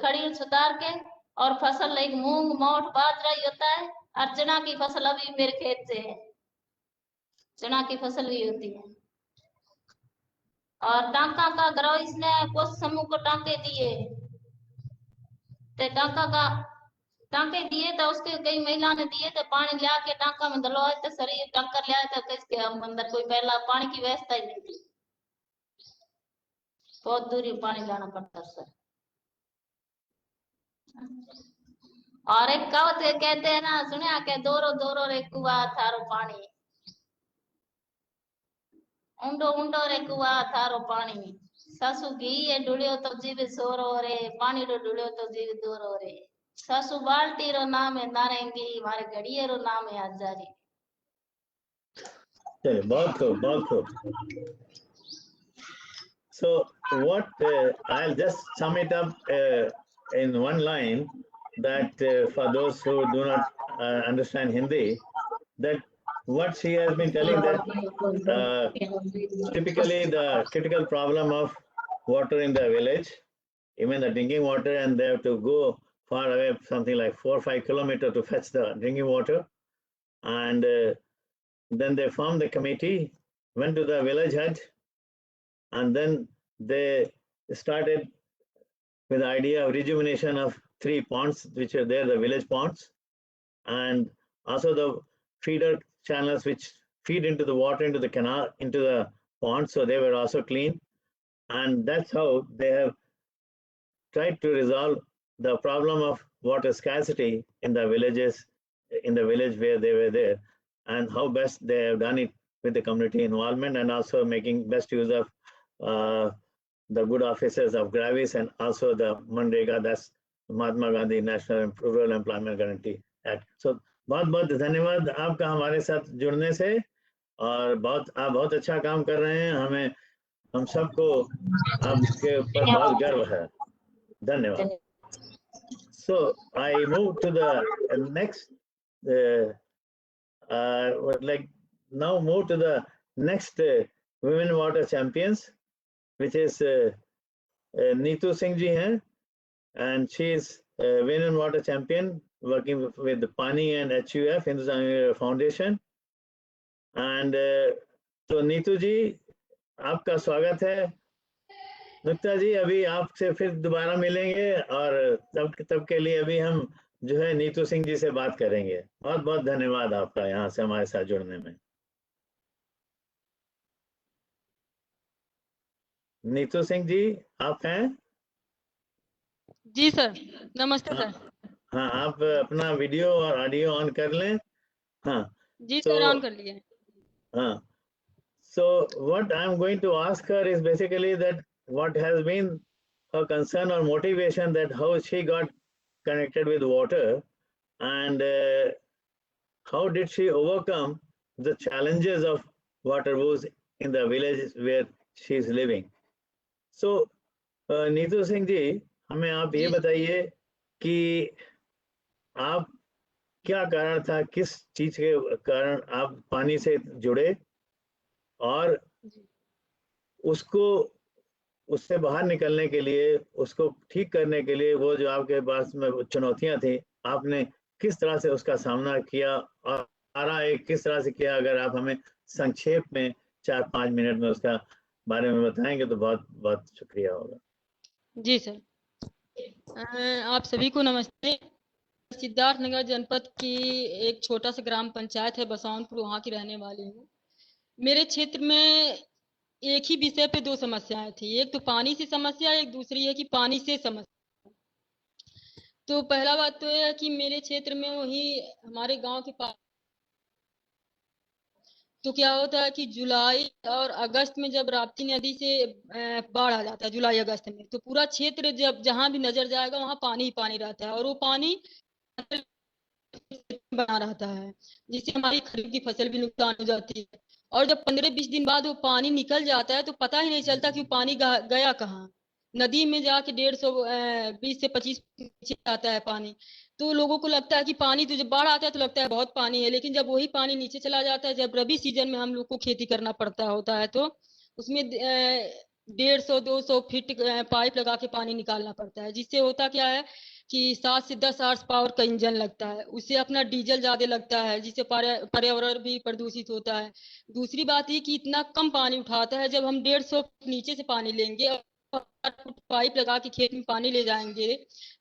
खड़ी सुधार के, और फसल एक मूंग मोठ बाजरा ही होता है। और चना की फसल अभी मेरे खेत से है, चना की फसल भी होती है। और टांका का ग्राविस ने कुछ समूह को टांके दिए, तो टांके दिए, तो उसके कई महिला ने दिए, तो पानी लिया के टांका में डलवाए, तो शरीर टंकर लिया, तो किसके अंदर कोई पहला पानी की व्यवस्था ही नहीं थी। बहुत दूरी पानी लाना पड़ता सर। और एक कहावत कहते हैं ना, सुने के दोरो दोरो रे कुआ थारो पानी, ऊंडो ऊंडो रे कुआ थारो पानी, सासू घी ये डुलियो तो जीव सोरो रे, पानी रो डुलियो तो जीव दोरो रे, सासू बाल्टी रो नाम है नारेंगी, मारे घड़िए रो नाम है आजारी।
चलिए, बहुत खूब, बहुत खूब। So what I'll just sum it up in one line, that for those who do not understand Hindi, that what she has been telling, that typically the critical problem of water in the village, even the drinking water, and they have to go far away, something like 4 or 5 kilometers to fetch the drinking water. And then they formed the committee, went to the village head, and then they started with the idea of rejuvenation of 3 ponds, which are there, the village ponds, and also the feeder channels which feed into the water, into the canal, into the ponds, so they were also clean. And that's how they have tried to resolve the problem of water scarcity in the villages, in the village where they were there, and how best they have done it with the community involvement, and also making best use of the good offices of Gravis, and also the Manrega, that's Mahatma Gandhi National Rural Employment Guarantee Act. So बहुत बहुत धन्यवाद आपका हमारे साथ जुड़ने से, और आप बहुत अच्छा काम कर रहे हैं। हम सबको आपके ऊपर बहुत गर्व है। धन्यवाद। So I move to the next, now move to the next women water champions, which is Neetu Singh ji hai, and she is a women water champion working with the Pani and HUF, Hindustan Foundation. And तो नीतू जी, आपका स्वागत है। नुक्ता जी, अभी आपसे फिर दोबारा मिलेंगे, और तब के लिए अभी हम जो है नीतू सिंह जी से बात करेंगे। बहुत बहुत धन्यवाद आपका यहाँ से हमारे साथ जुड़ने में। नीतू सिंह जी, आप हैं?
जी सर, नमस्ते सर।
हाँ, आप अपना वीडियो और ऑडियो ऑन कर लें। हाँ
जी सर, ऑन कर लिए।
हाँ, so what I'm going to ask her is basically that what has been her concern or motivation, that how she got connected with water, and how did she overcome the challenges of water woes in the villages where she is living? So, Neetu Singh ji, हमें आप ये
जी
बताइए कि आप क्या कारण था, किस चीज के कारण आप पानी से जुड़े, और
जी
उसको उससे बाहर निकलने के लिए, उसको ठीक करने के लिए, वो जो आपके पास में चुनौतियां थी, आपने किस तरह से उसका सामना किया और सारा एक किस तरह से किया? अगर आप हमें संक्षेप में 4-5 मिनट में उसका बारे में बताएंगे तो बहुत बहुत शुक्रिया होगा।
जी सर। आप सभी को नमस्ते। सिद्धार्थनगर जनपद की एक छोटा सा ग्राम पंचायत है बसौनपुर, वहाँ की रहने वाली हूँ। मेरे क्षेत्र में एक ही विषय पे दो समस्याएं थी, एक तो पानी से समस्या, एक दूसरी है कि पानी से समस्या। तो पहला बात तो यह है कि मेरे क्षेत्र में वही हमारे गांव के पास, तो क्या होता है कि जुलाई और अगस्त में जब राप्ती नदी से बाढ़ आ जाता है, जुलाई अगस्त में, तो पूरा क्षेत्र जब जहां भी नजर जाएगा वहां पानी ही पानी रहता है, और वो पानी बना रहता है, जिससे हमारी खरीफ की फसल भी नुकसान हो जाती है। और जब 15-20 दिन बाद वो पानी निकल जाता है तो पता ही नहीं चलता कि वो पानी गया कहाँ। नदी में जाके 120 से 25 नीचे आता है पानी। तो लोगों को लगता है कि पानी, तो जब बाढ़ आता है तो लगता है बहुत पानी है, लेकिन जब वही पानी नीचे चला जाता है, जब रबी सीजन में हम लोग को खेती करना पड़ता होता है, तो उसमें 150-200 फीट पाइप लगा के पानी निकालना पड़ता है, जिससे होता क्या है कि 7 से 10 आवर्स पावर का इंजन लगता है, उससे अपना डीजल ज्यादा लगता है, जिससे पर्यावरण भी प्रदूषित होता है। दूसरी बात ये कि इतना कम पानी उठाता है, जब हम 150 नीचे से पानी लेंगे और पाइप लगा के खेत में पानी ले जाएंगे,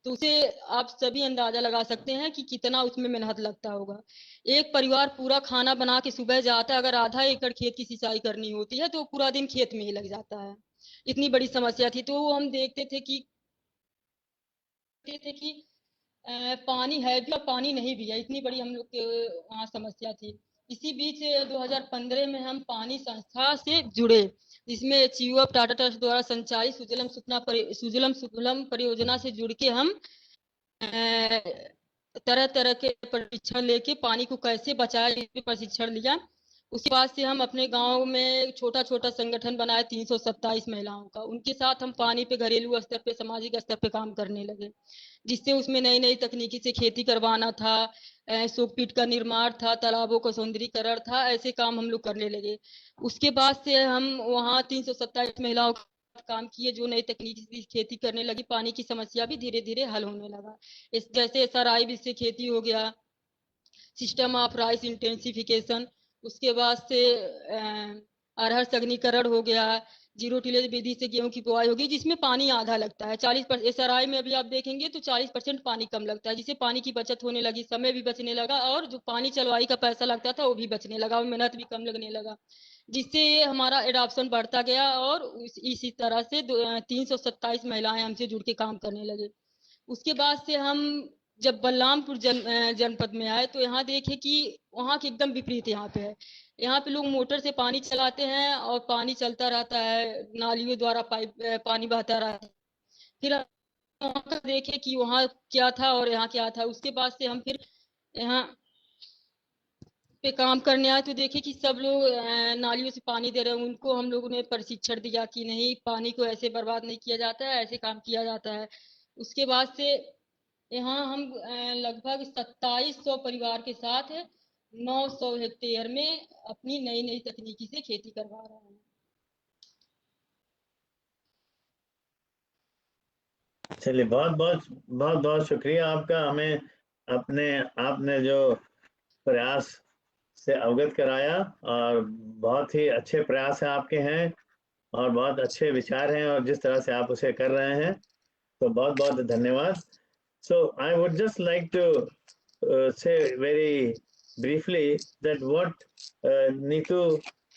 तो उसे आप सभी अंदाजा लगा सकते हैं कि कितना उसमें मेहनत लगता होगा। एक परिवार पूरा खाना बना के सुबह जाता है, अगर आधा एकड़ खेत की सिंचाई करनी होती है तो पूरा दिन खेत में ही लग जाता है। इतनी बड़ी समस्या थी। तो हम देखते थे कि पानी है भी और पानी नहीं भी है, इतनी बड़ी हम लोग के वहाँ समस्या थी। इसी बीच 2015 में हम पानी संस्था से जुड़े, जिसमें एचयूएफ टाटा ट्रस्ट द्वारा संचालित सुजलम सुफलम परियोजना से जुड़ के हम तरह तरह के प्रशिक्षण लेके पानी को कैसे बचाए, इस पे प्रशिक्षण लिया। उसके बाद से हम अपने गांव में छोटा छोटा संगठन बनाए, 327 महिलाओं का, उनके साथ हम पानी पे घरेलू स्तर पे, सामाजिक स्तर पे काम करने लगे, जिससे उसमें नई नई तकनीकी से खेती करवाना था, सोकपीट का निर्माण था, तालाबों का सौंदर्यीकरण था, ऐसे काम हम लोग करने लगे। उसके बाद से हम वहाँ 327 महिलाओं काम किए, जो नई तकनीकी से खेती करने लगी, पानी की समस्या भी धीरे धीरे हल होने लगा। जैसे सराई से खेती हो गया, सिस्टम ऑफ राइस इंटेंसिफिकेशन, उसके बाद से अरहर सघनीकरण हो गया, जीरो टिलेज विधि से गेहूं की बुआई होगी, जिसमें पानी आधा लगता है। 40% एसआरआई में अभी आप देखेंगे तो 40% पानी कम लगता है, जिससे पानी की बचत होने लगी, समय भी बचने लगा, और जो पानी चलवाई का पैसा लगता था वो भी बचने लगा, और मेहनत भी कम लगने लगा, जिससे हमारा एडॉप्शन बढ़ता गया। और इसी तरह से 327 महिलाएं हमसे जुड़ के काम करने लगे। उसके बाद से हम जब बलरामपुर जनपद में आए तो यहाँ देखे कि वहाँ के एकदम विपरीत यहाँ पे है। यहाँ पे लोग मोटर से पानी चलाते हैं और पानी चलता रहता है, नालियों द्वारा पाइप पानी बहता रहता है। फिर वहाँ का देखे कि वहाँ क्या था और यहाँ क्या था। उसके बाद से हम फिर यहाँ पे काम करने आए तो देखे कि सब लोग नालियों से पानी दे रहे हैं। उनको हम लोगों ने प्रशिक्षण दिया कि नहीं, पानी को ऐसे बर्बाद नहीं किया जाता है, ऐसे काम किया जाता है। उसके बाद से यहाँ हम लगभग 2700 परिवार के साथ 900 हेक्टेयर में अपनी नई नई तकनीकी से खेती करवा रहे हैं।
चलिए, बहुत बहुत बहुत बहुत शुक्रिया आपका, हमें अपने आपने जो प्रयास से अवगत कराया, और बहुत ही अच्छे प्रयास हैं आपके हैं, और बहुत अच्छे विचार हैं, और जिस तरह से आप उसे कर रहे हैं, तो बहुत बहुत धन्यवाद। So I would just like to say very briefly that what Neetu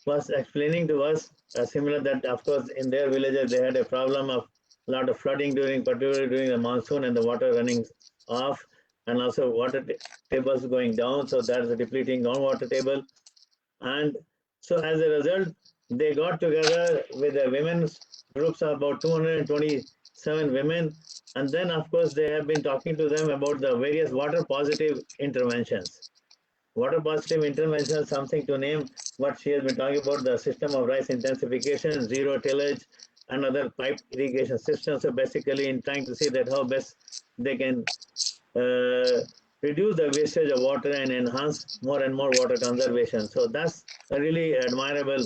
was explaining to us, similar that of course in their villages they had a problem of a lot of flooding particularly during the monsoon, and the water running off, and also water tables going down, so that's a depleting groundwater table. And so as a result, they got together with the women's groups of about 227 women, And then, of course, they have been talking to them about the various water positive interventions. Water positive intervention, something to name what she has been talking about, the system of rice intensification, zero tillage, and other pipe irrigation systems. So basically in trying to see that how best they can reduce the wastage of water and enhance more and more water conservation. So that's a really admirable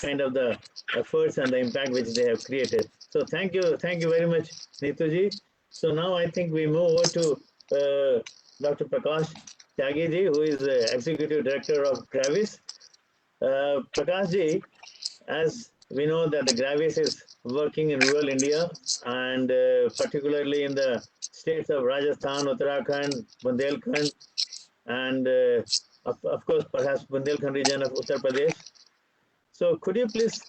kind of the efforts and the impact which they have created. So thank you very much, Neetuji. So now I think we move over to Dr. Prakash Tyagi ji, who is the Executive Director of Gravis. Prakash ji, as we know that the Gravis is working in rural India and particularly in the states of Rajasthan, Uttarakhand, Bundelkhand, and of course perhaps Bundelkhand region of Uttar Pradesh. So could you please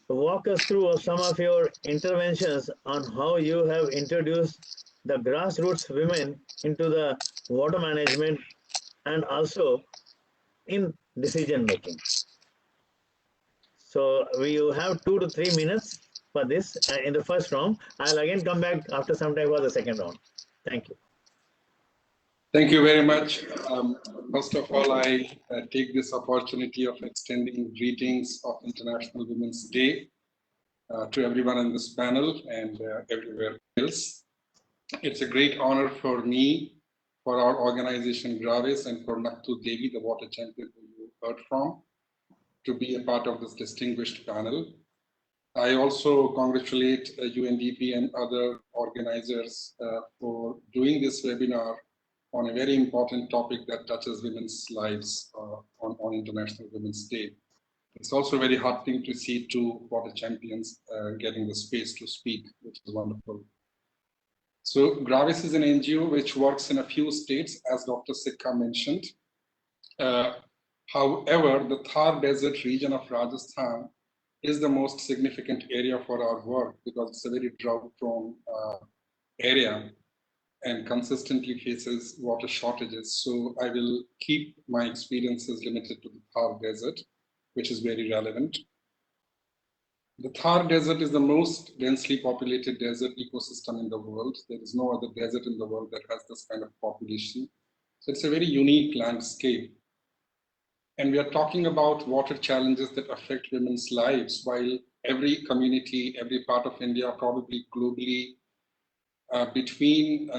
walk us through some of your interventions on how you have introduced the grassroots women into the water management and also in decision making? So we have 2 to 3 minutes for this in the first round. I'll again come back after some time for the second round. Thank you.
Thank you very much. First of all, I take this opportunity of extending greetings of International Women's Day to everyone on this panel and everywhere else. It's a great honor for me, for our organization Gravis, and for Naktu Devi, the water champion who you heard from, to be a part of this distinguished panel. I also congratulate UNDP and other organizers for doing this webinar on a very important topic that touches women's lives on International Women's Day. It's also very heartening to see two water champions getting the space to speak, which is wonderful. So Gravis is an NGO which works in a few states, as Dr. Sikka mentioned. However, the Thar Desert region of Rajasthan is the most significant area for our work because it's a very drought-prone area and consistently faces water shortages. So I will keep my experiences limited to the Thar Desert, which is very relevant. The Thar Desert is the most densely populated desert ecosystem in the world. There is no other desert in the world that has this kind of population. So it's a very unique landscape. And we are talking about water challenges that affect women's lives, while every community, every part of India, probably globally, between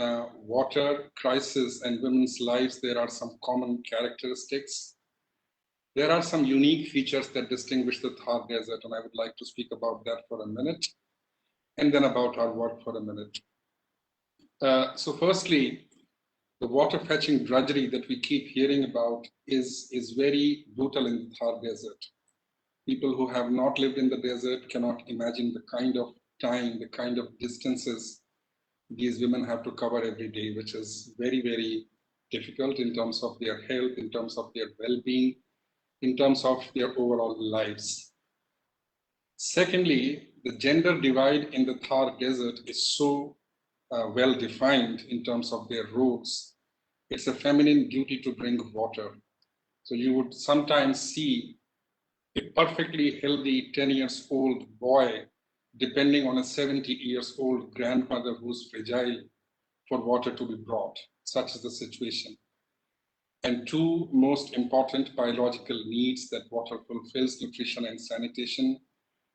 water crisis and women's lives, there are some common characteristics. There are some unique features that distinguish the Thar Desert, and I would like to speak about that for a minute, and then about our work for a minute. So firstly, the water fetching drudgery that we keep hearing about is very brutal in the Thar Desert. People who have not lived in the desert cannot imagine the kind of time, the kind of distances these women have to cover every day, which is very, very difficult in terms of their health, in terms of their well-being, in terms of their overall lives. Secondly, the gender divide in the Thar Desert is so well defined in terms of their roles. It's a feminine duty to bring water. So you would sometimes see a perfectly healthy 10-year-old boy depending on a 70-year-old grandmother who's fragile for water to be brought. Such is the situation. And two most important biological needs that water fulfills, nutrition and sanitation.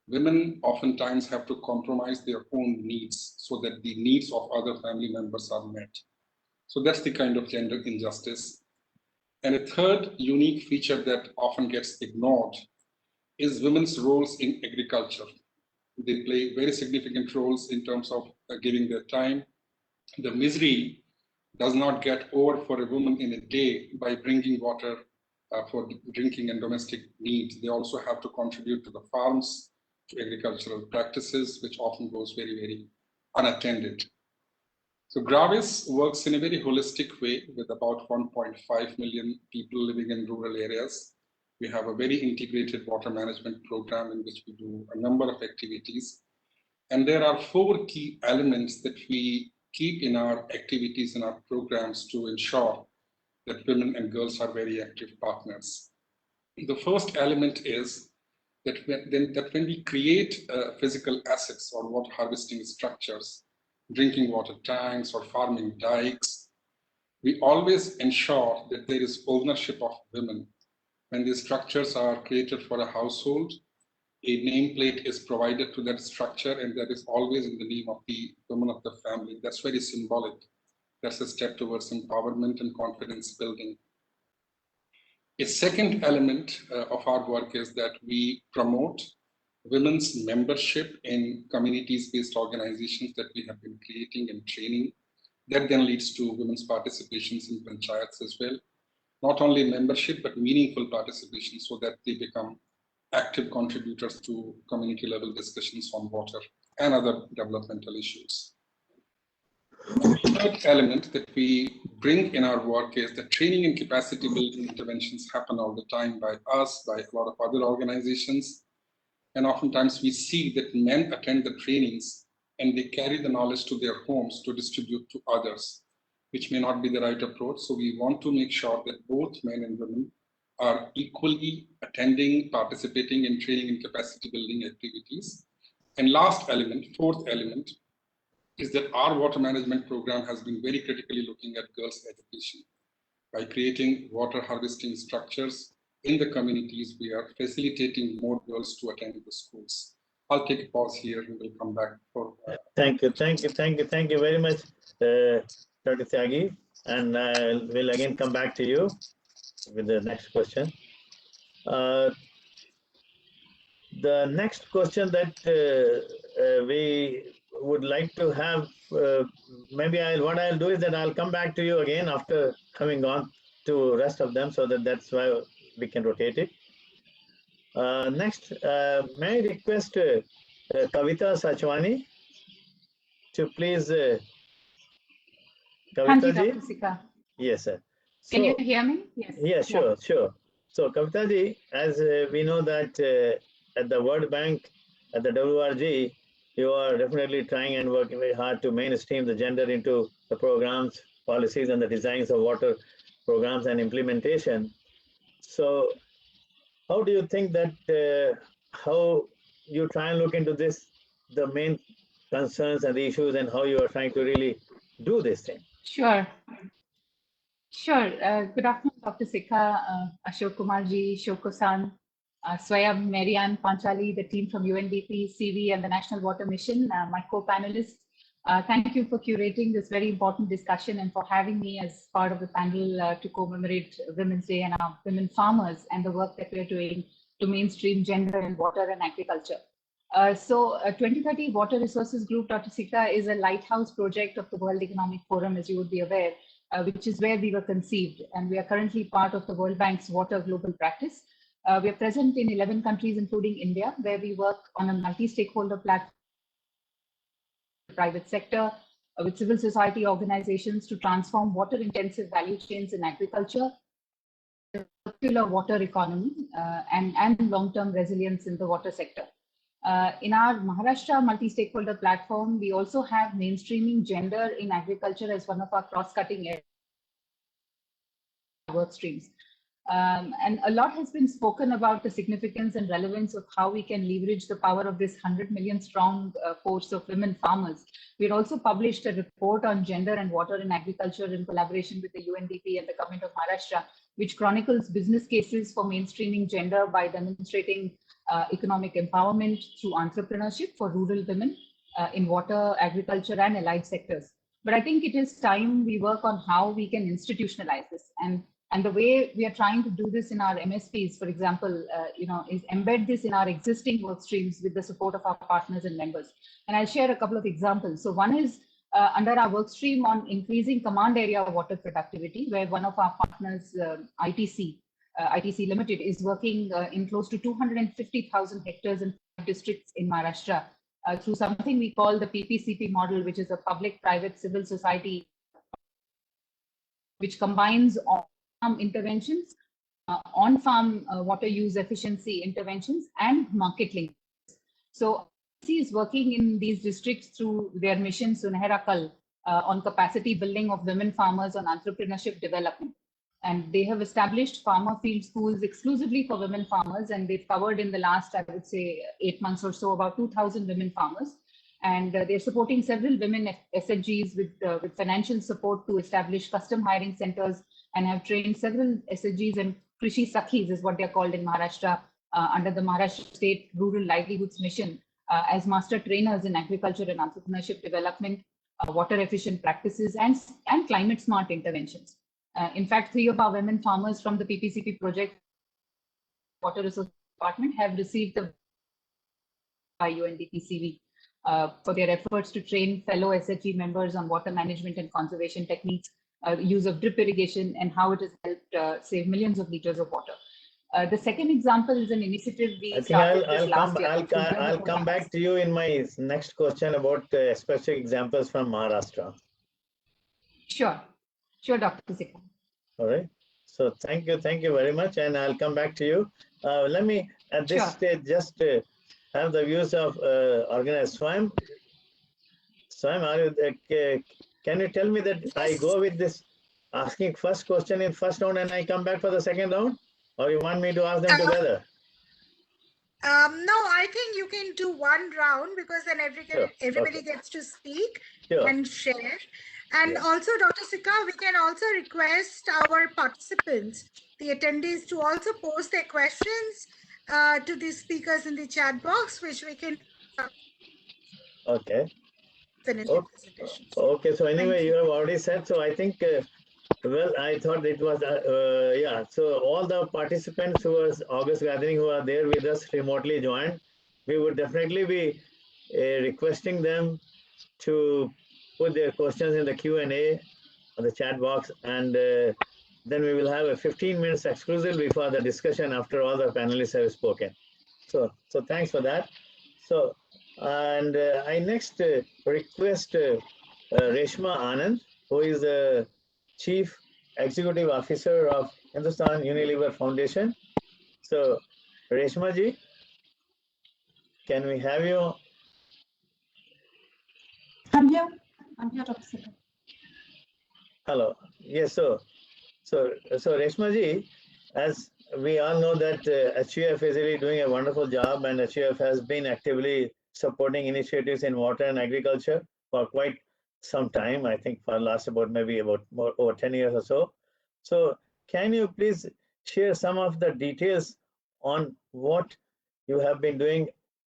Women oftentimes have to compromise their own needs so that the needs of other family members are met. So that's the kind of gender injustice. And a third unique feature that often gets ignored is women's roles in agriculture. They play very significant roles in terms of giving their time. The misery does not get over for a woman in a day by bringing water for drinking and domestic needs. They also have to contribute to the farms, to agricultural practices, which often goes very, very unattended. So Gravis works in a very holistic way with about 1.5 million people living in rural areas. We have a very integrated water management program in which we do a number of activities. And there are 4 key elements that we keep in our activities and our programs to ensure that women and girls are very active partners. The first element is that when we create physical assets or water harvesting structures, drinking water tanks or farming dikes, we always ensure that there is ownership of women. When these structures are created for a household, a nameplate is provided to that structure, and that is always in the name of the woman of the family. That's very symbolic. That's a step towards empowerment and confidence building. A second element of our work is that we promote women's membership in communities-based organizations that we have been creating and training. That then leads to women's participations in panchayats as well. Not only membership, but meaningful participation so that they become active contributors to community level discussions on water and other developmental issues. The third element that we bring in our work is that training and capacity building interventions happen all the time by us, by a lot of other organizations. And oftentimes we see that men attend the trainings and they carry the knowledge to their homes to distribute to others, which may not be the right approach. So we want to make sure that both men and women are equally attending, participating in training and capacity building activities. And last element, fourth element, is that our water management program has been very critically looking at girls' education. By creating water harvesting structures in the communities, we are facilitating more girls to attend the schools. I'll take a pause here and we'll come back for.
Thank you very much, Dr. Tyagi. And we'll again come back to you with the next question. The next question that we would like to have, maybe what I'll do is that I'll come back to you again after coming on to rest of them, so that's why we can rotate it. Next, may I request Kavita Sachwani to please. Kavita ji?
Dr. Sikka.
Yes, sir.
Can you hear me? Yes.
Yeah, sure. So Kavita ji, as we know that at the World Bank, at the WRG, you are definitely trying and working very hard to mainstream the gender into the programs, policies, and the designs of water programs and implementation. So how do you think that, how you try and look into this, the main concerns and the issues, and how you are trying to really do this thing?
Sure. Good afternoon, Dr. Sikka, Ashok Kumar ji, Shoko-san, Swayam, Marianne, Panchali, the team from UNDP, CV, and the National Water Mission, my co-panelists. Thank you for curating this very important discussion and for having me as part of the panel to commemorate Women's Day and our women farmers and the work that we're doing to mainstream gender in water and agriculture. 2030 Water Resources Group, Dr. Sikka, is a lighthouse project of the World Economic Forum, as you would be aware, which is where we were conceived. And we are currently part of the World Bank's Water Global Practice. We are present in 11 countries, including India, where we work on a multi-stakeholder platform, private sector, with civil society organizations to transform water-intensive value chains in agriculture, circular water economy, and long-term resilience in the water sector. In our Maharashtra multi-stakeholder platform, we also have mainstreaming gender in agriculture as one of our cross-cutting work streams. And a lot has been spoken about the significance and relevance of how we can leverage the power of this 100 million strong force of women farmers. We had also published a report on gender and water in agriculture in collaboration with the UNDP and the government of Maharashtra, which chronicles business cases for mainstreaming gender by demonstrating economic empowerment through entrepreneurship for rural women in water, agriculture, and allied sectors. But I think it is time we work on how we can institutionalize this. And the way we are trying to do this in our MSPs, for example, is embed this in our existing work streams with the support of our partners and members. And I'll share a couple of examples. So one is under our work stream on increasing command area water productivity, where one of our partners, ITC Limited, is working in close to 250,000 hectares in districts in Maharashtra through something we call the PPCP model, which is a public-private civil society, which combines on-farm interventions, on-farm water use efficiency interventions, and market links. So ITC is working in these districts through their mission Sunehra Kal on capacity building of women farmers on entrepreneurship development. And they have established farmer field schools exclusively for women farmers, and they've covered in the last, I would say, 8 months or so, about 2,000 women farmers. And they're supporting several women SHGs with financial support to establish custom hiring centers, and have trained several SHGs, and Krishi Sakhis is what they're called in Maharashtra, under the Maharashtra State Rural Livelihoods Mission, as master trainers in agriculture and entrepreneurship development, water efficient practices, and climate smart interventions. In fact, 3 of our women farmers from the PPCP project Water Resource Department have received the by UNDP-CV for their efforts to train fellow SHG members on water management and conservation techniques, use of drip irrigation, and how it has helped save millions of liters of water. The second example is an initiative we started this last year.
I'll come back to you in my next question about specific examples from Maharashtra.
Sure, Dr. Sikka.
All right. So thank you very much, and I'll come back to you. Let me at this stage just have the views of organized Swam. Swam, can you tell me that I go with this asking first question in first round and I come back for the second round, or you want me to ask them together?
No, I think you can do one round, because then everybody gets to speak and share. And also, Dr. Sikka, we can also request our participants, the attendees, to also post their questions to the speakers in the chat box, which we can finish the presentation.
Okay, so anyway, you have already said, so I think, well, I thought it was, so all the participants who was August gathering who are there with us remotely joined, we would definitely be requesting them to put their questions in the Q&A on the chat box, and then we will have a 15 minutes exclusively for the discussion after all the panelists have spoken. So thanks for that. So, and I next request Reshma Anand, who is the Chief Executive Officer of Hindustan Unilever Foundation. So, Reshma ji, can we have you?
I'm here, Dr. Sikka.
Hello. Yes, so Reshma ji, as we all know that HUF is really doing a wonderful job, and HUF has been actively supporting initiatives in water and agriculture for quite some time. I think for last over 10 years or so. So can you please share some of the details on what you have been doing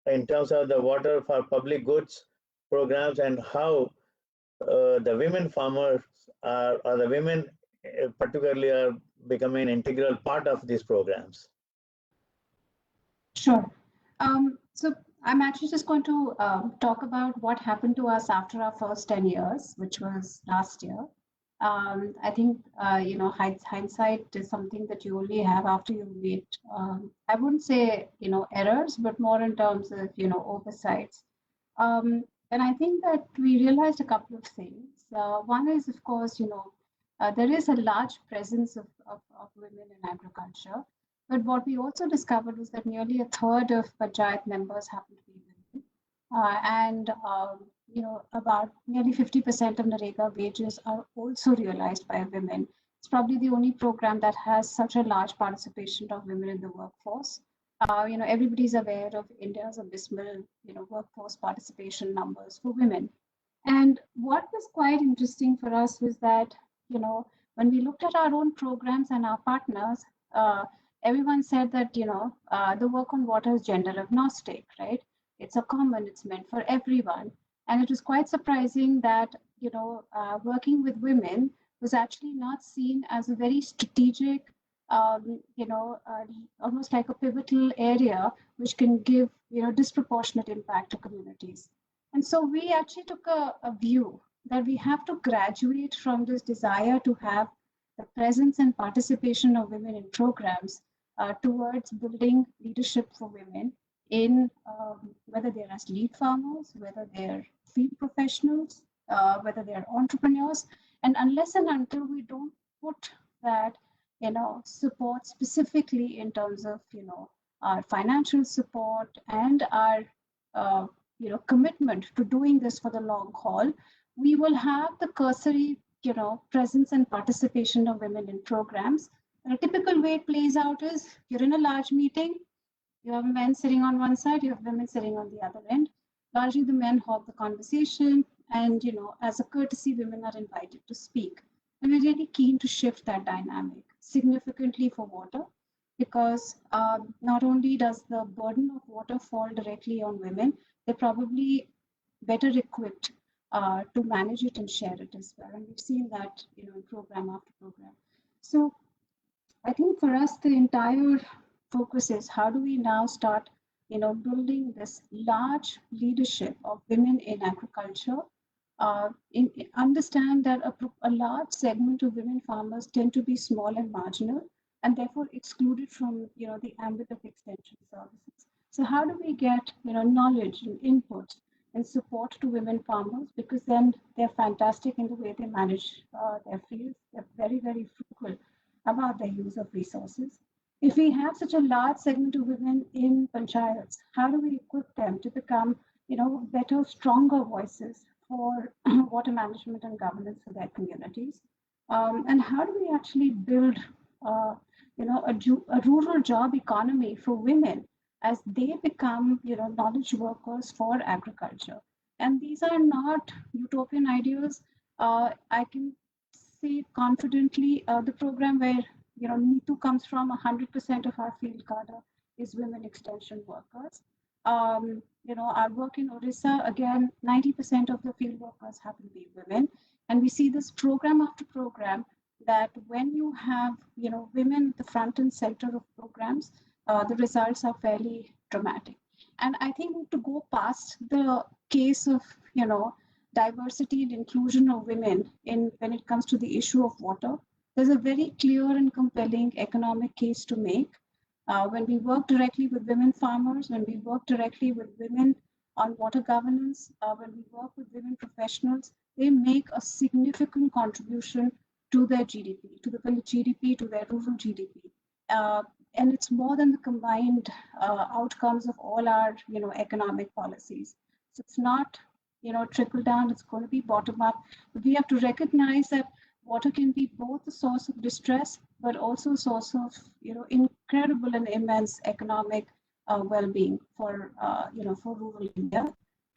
in terms of the water for public goods programs, and how the women farmers or the women particularly are becoming an integral part of these programs?
Sure. So I'm actually just going to talk about what happened to us after our first 10 years, which was last year. I think, hindsight is something that you only have after you meet, I wouldn't say, errors, but more in terms of, oversights. And I think that we realized a couple of things. One is, of course, there is a large presence of women in agriculture. But what we also discovered was that nearly a third of Panchayat members happen to be women. About nearly 50% of NREGA wages are also realized by women. It's probably the only program that has such a large participation of women in the workforce. Everybody's aware of India's abysmal, workforce participation numbers for women. And what was quite interesting for us was that, when we looked at our own programs and our partners, everyone said that, the work on water is gender agnostic, right? It's a common, it's meant for everyone. And it was quite surprising that, working with women was actually not seen as a very strategic, almost like a pivotal area, which can give, disproportionate impact to communities. And so we actually took a view that we have to graduate from this desire to have the presence and participation of women in programs towards building leadership for women in whether they're as lead farmers, whether they're field professionals, whether they're entrepreneurs. And unless and until we don't put that, support specifically in terms of, our financial support and our, commitment to doing this for the long haul, we will have the cursory, presence and participation of women in programs. And a typical way it plays out is you're in a large meeting, you have men sitting on one side, you have women sitting on the other end. largely the men hold the conversation, and as a courtesy, women are invited to speak. And we're really keen to shift that dynamic significantly for water, because not only does the burden of water fall directly on women, they're probably better equipped to manage it and share it as well. And we've seen that, in program after program. So I think for us, the entire focus is how do we now start, building this large leadership of women in agriculture. Understand that a large segment of women farmers tend to be small and marginal, and therefore excluded from, the ambit of extension services. So how do we get, knowledge and input and support to women farmers, because then they're fantastic in the way they manage their fields. They're very, very frugal about their use of resources. If we have such a large segment of women in panchayats, how do we equip them to become, better, stronger voices for water management and governance for their communities? And how do we actually build, a rural job economy for women as they become, knowledge workers for agriculture? And these are not utopian ideas. I can say confidently, the program where Neetu comes from, 100% of our field cadre is women extension workers. Our work in Orissa, again, 90% of the field workers happen to be women. And we see this program after program that when you have women at the front and center of programs, the results are fairly dramatic. And I think to go past the case of diversity and inclusion of women when it comes to the issue of water, there's a very clear and compelling economic case to make. When we work directly with women farmers, when we work directly with women on water governance, when we work with women professionals, they make a significant contribution to their GDP, to the village GDP, to their rural GDP. And it's more than the combined outcomes of all our economic policies. So it's not trickle down, it's going to be bottom up. But we have to recognize that water can be both a source of distress, but also a source of incredible and immense economic well-being for for rural India.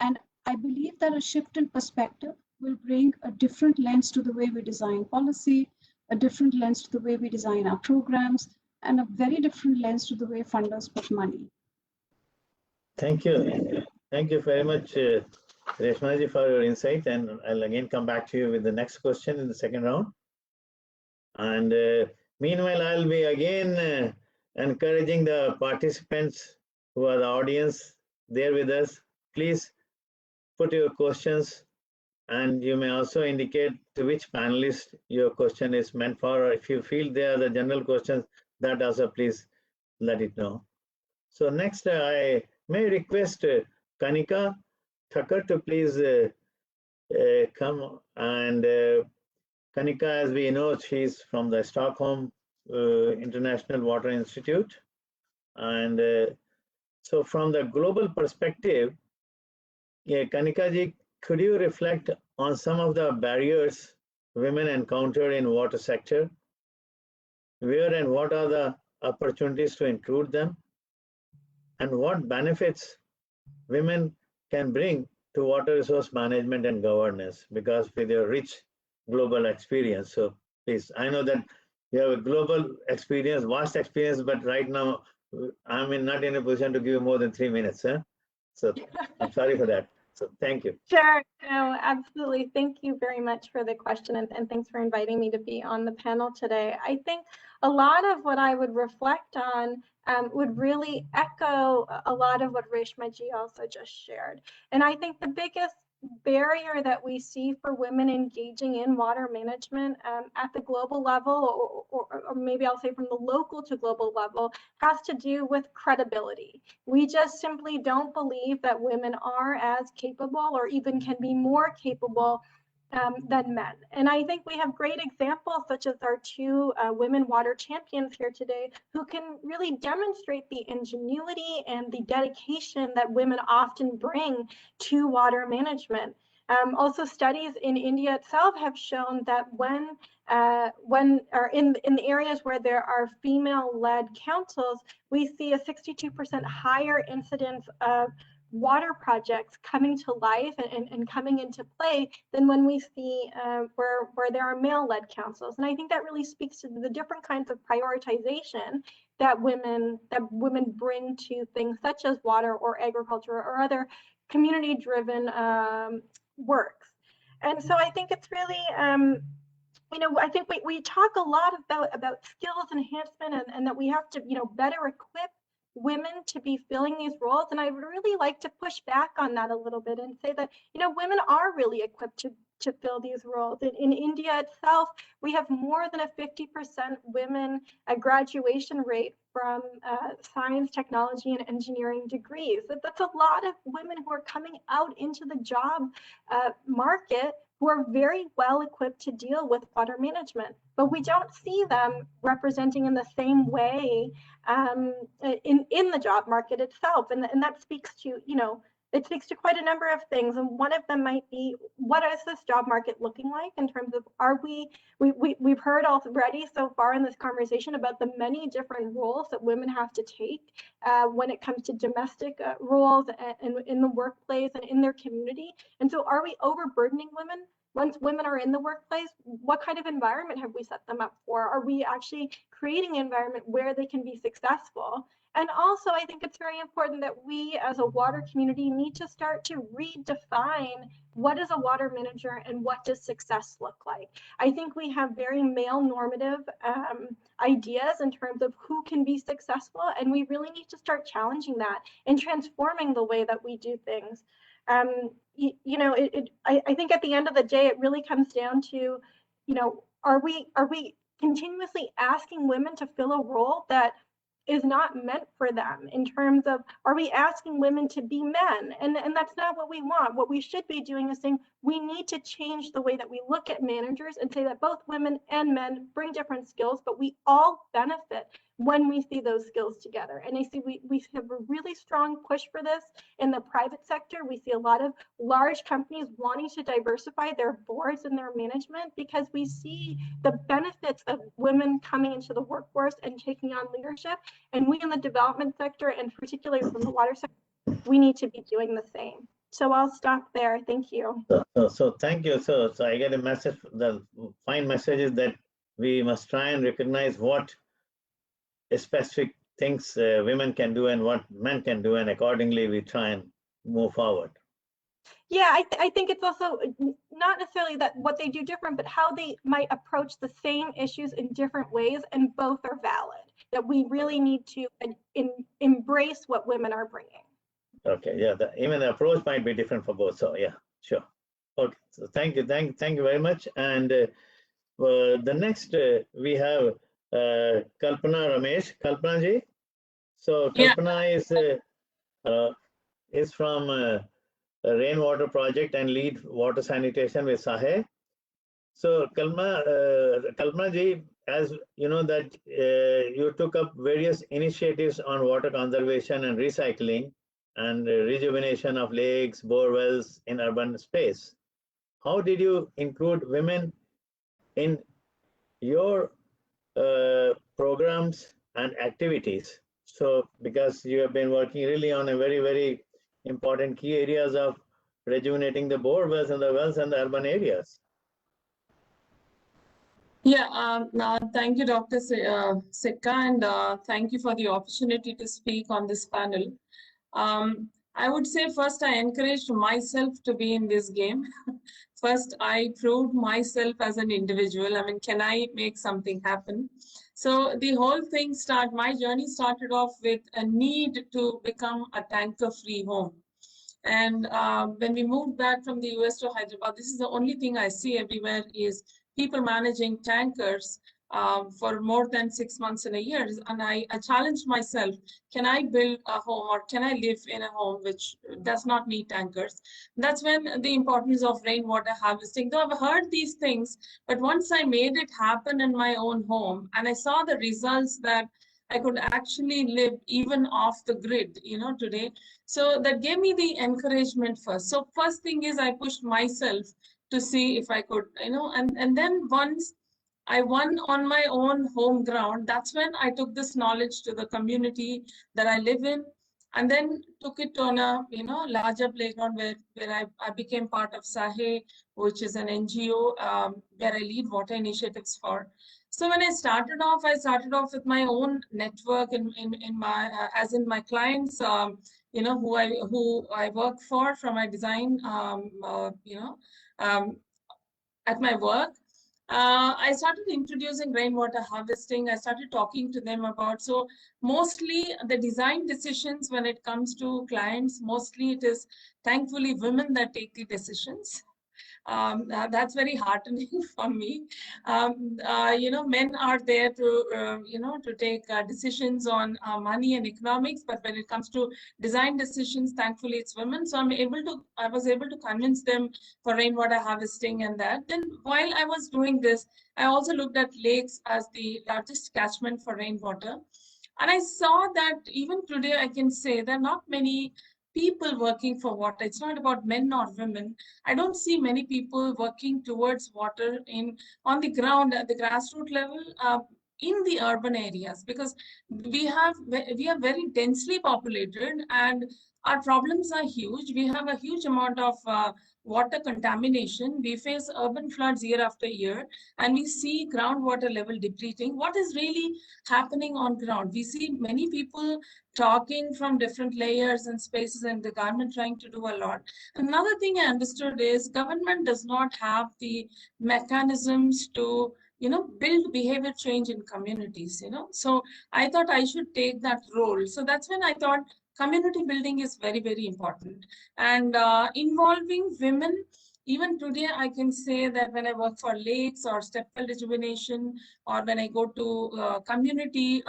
And I believe that a shift in perspective will bring a different lens to the way we design policy, a different lens to the way we design our programs, and a very different lens to the way funders put money.
Thank you. Thank you very much, Reshmaji, for your insight. And I'll again come back to you with the next question in the second round. And meanwhile, I'll be again encouraging the participants who are the audience there with us. Please put your questions, and you may also indicate to which panelist your question is meant for, or if you feel they are the general questions, that also please let it know. So next, I may request Kanika Thakur to please come. And Kanika, as we know, she's from the Stockholm International Water Institute. And so from the global perspective, Kanika ji, could you reflect on some of the barriers women encounter in water sector? Where and what are the opportunities to include them? And what benefits women can bring to water resource management and governance, because with your rich global experience. So please, I know that you have a global experience, vast experience, but right now I'm not in a position to give you more than 3 minutes. Huh? So I'm sorry for that. So thank you.
Sure, no, absolutely. Thank you very much for the question, and thanks for inviting me to be on the panel today. I think a lot of what I would reflect on would really echo a lot of what Reshmaji also just shared. And I think the biggest barrier that we see for women engaging in water management at the global level, or maybe I'll say from the local to global level, has to do with credibility. We just simply don't believe that women are as capable or even can be more capable than men. And I think we have great examples, such as our two women water champions here today, who can really demonstrate the ingenuity and the dedication that women often bring to water management. Also, studies in India itself have shown that when or in the areas where there are female-led councils, we see a 62% higher incidence of water projects coming to life and coming into play than when we see where there are male-led councils. And I think that really speaks to the different kinds of prioritization that women bring to things such as water or agriculture or other community-driven works. And so I think it's really, you know, I think we talk a lot about skills enhancement and that we have to, you know, better equip women to be filling these roles. And I would really like to push back on that a little bit and say that, you know, women are really equipped to fill these roles. In India itself, we have more than a 50% women graduation rate from science, technology, and engineering degrees. That's a lot of women who are coming out into the job market who are very well equipped to deal with water management, but we don't see them representing in the same way in the job market itself. And that speaks to, you know, it speaks to quite a number of things. And one of them might be, what is this job market looking like in terms of, we've heard already so far in this conversation about the many different roles that women have to take when it comes to domestic roles and in the workplace and in their community. And so are we overburdening women? Once women are in the workplace, what kind of environment have we set them up for? Are we actually creating an environment where they can be successful? And also, I think it's very important that we as a water community need to start to redefine what is a water manager and what does success look like. I think we have very male normative ideas in terms of who can be successful, and we really need to start challenging that and transforming the way that we do things. You know, I think at the end of the day, it really comes down to, you know, are we continuously asking women to fill a role that is not meant for them, in terms of, are we asking women to be men? And that's not what we want. What we should be doing is saying we need to change the way that we look at managers and say that both women and men bring different skills, but we all benefit when we see those skills together. And I see we have a really strong push for this in the private sector. We see a lot of large companies wanting to diversify their boards and their management because we see the benefits of women coming into the workforce and taking on leadership. And we in the development sector, and particularly from the water sector, we need to be doing the same. So I'll stop there. Thank you.
So thank you. So I get a message. The fine message is that we must try and recognize what specific things women can do and what men can do, and accordingly we try and move forward.
Yeah, I think it's also not necessarily that what they do different, but how they might approach the same issues in different ways, and both are valid. That we really need to embrace what women are bringing. Okay, yeah, even the approach might be different for both. So yeah, sure. Okay, so thank you very much. And the next we have Kalpana Ramesh. Kalpana ji. So Kalpana is from a rainwater project and lead water sanitation with SAHE. So Kalpana ji, as you know that you took up various initiatives on water conservation and recycling and rejuvenation of lakes, bore wells in urban space. How did you include women in your programs and activities? So because you have been working really on a very, very important key areas of rejuvenating the bore wells and the wells in the urban areas.
Yeah, thank you, Dr. Sikka, and thank you for the opportunity to speak on this panel. I would say first I encouraged myself to be in this game. First, I proved myself as an individual. I mean, can I make something happen? So the whole thing my journey started off with a need to become a tanker-free home. And when we moved back from the US to Hyderabad, this is the only thing I see everywhere is people managing tankers for more than 6 months in a year. And I challenged myself, can I build a home or can I live in a home which does not need tankers? That's when the importance of rainwater harvesting, though I've heard these things, but once I made it happen in my own home and I saw the results that I could actually live even off the grid, you know, today. So that gave me the encouragement first. So first thing is I pushed myself to see if I could, you know, and then once I won on my own home ground, that's when I took this knowledge to the community that I live in. and then took it on a larger playground where I became part of SAHE, which is an NGO where I lead water initiatives for. So when I started off with my own network in my as in my clients, who I work for from my design, at my work. I started introducing rainwater harvesting. I started talking to them about, so mostly the design decisions when it comes to clients, mostly it is thankfully women that take the decisions. That's very heartening for me. Men are there to, to take decisions on money and economics, but when it comes to design decisions, thankfully it's women. So I was able to convince them for rainwater harvesting and that. Then while I was doing this, I also looked at lakes as the largest catchment for rainwater. And I saw that even today, I can say there are not many people working for water. It's not about men or women. I don't see many people working towards water on the ground at the grassroots level in the urban areas, because we are very densely populated and our problems are huge. We have a huge amount of water contamination. We face urban floods year after year, and we see groundwater level depleting. What is really happening on ground? We see many people talking from different layers and spaces, and the government trying to do a lot. Another thing I understood is government does not have the mechanisms to build behavior change in communities. So I thought I should take that role. So that's when I thought community building is very, very important, and involving women. Even today, I can say that when I work for lakes or step well rejuvenation, or when I go to community,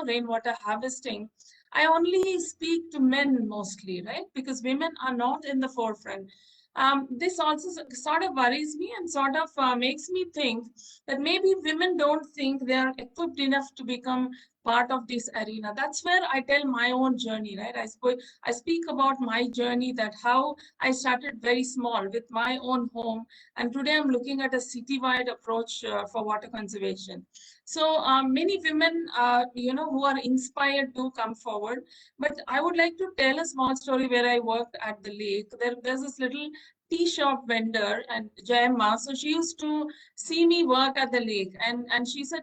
rainwater harvesting, I only speak to men mostly, right? Because women are not in the forefront. This also sort of worries me and sort of makes me think that maybe women don't think they are equipped enough to become part of this arena. That's where I tell my own journey, right? I speak about my journey, that how I started very small with my own home, and today I'm looking at a citywide approach for water conservation. So many women, who are inspired to come forward. But I would like to tell a small story where I worked at the lake. There's this little tea shop vendor, and Jayamma. So she used to see me work at the lake, and she said,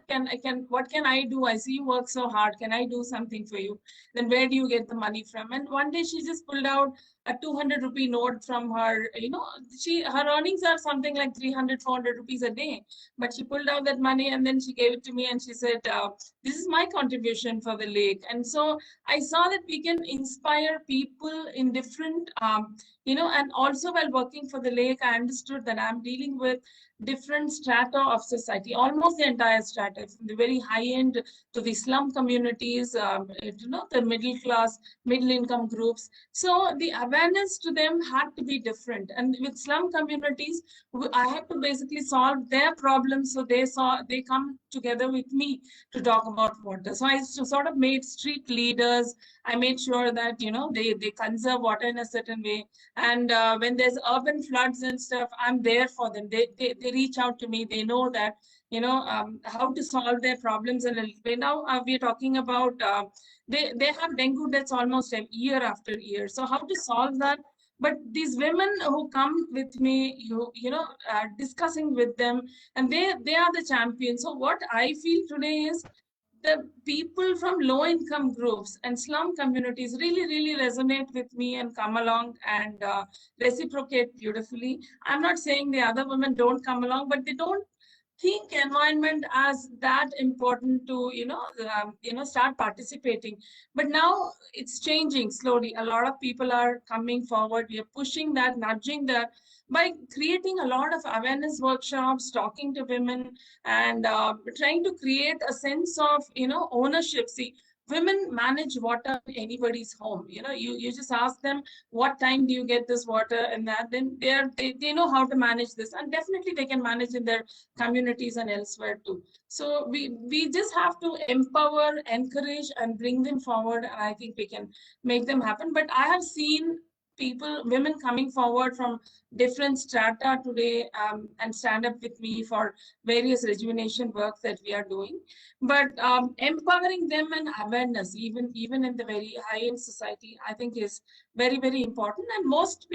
what can I do? I see you work so hard. Can I do something for you? Then where do you get the money from? And one day she just pulled out a 200 rupee note from her. Her earnings are something like 300, 400 rupees a day. But she pulled out that money and then she gave it to me, and she said, this is my contribution for the lake. And so I saw that we can inspire people in different, and also while working for the lake, I understood that I'm dealing with different strata of society, almost the entire strata, from the very high end to the slum communities, the middle class, middle income groups. So the awareness to them had to be different. And with slum communities, I had to basically solve their problems. So they come together with me to talk about water. So I sort of made street leaders. I made sure that, they conserve water in a certain way. And when there's urban floods and stuff, I'm there for them. They reach out to me. They know that, how to solve their problems in a little way. Now we're talking about, they have dengue deaths almost year after year. So how to solve that? But these women who come with me, discussing with them, and they are the champions. So what I feel today is the people from low income groups and slum communities really, really resonate with me and come along and reciprocate beautifully. I'm not saying the other women don't come along, but they don't think environment as that important to start participating. But now it's changing slowly. A lot of people are coming forward. We are pushing that, nudging that by creating a lot of awareness workshops, talking to women, and trying to create a sense of ownership. See, women manage water in anybody's home. You just ask them, what time do you get this water, and that then they know how to manage this, and definitely they can manage in their communities and elsewhere too. So we just have to empower, encourage, and bring them forward, and I think we can make them happen. But I have seen women coming forward from different strata today and stand up with me for various rejuvenation work that we are doing. But empowering them and awareness, even in the very high-end society, I think is very, very important. And most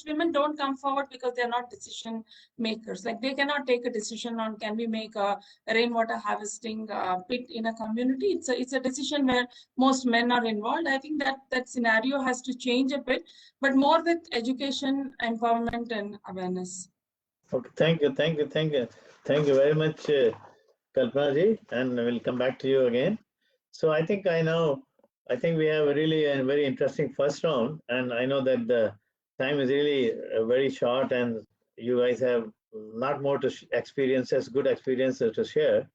women don't come forward because they're not decision makers. Like they cannot take a decision on can we make a rainwater harvesting pit in a community. It's a decision where most men are involved. I think that scenario has to change a bit, but more with education, empowerment, and awareness.
Okay, thank you very much, Kalpana ji, and we'll come back to you again. So I think we have really a very interesting first round, and I know that the time is really very short, and you guys have a lot more to good experiences to share.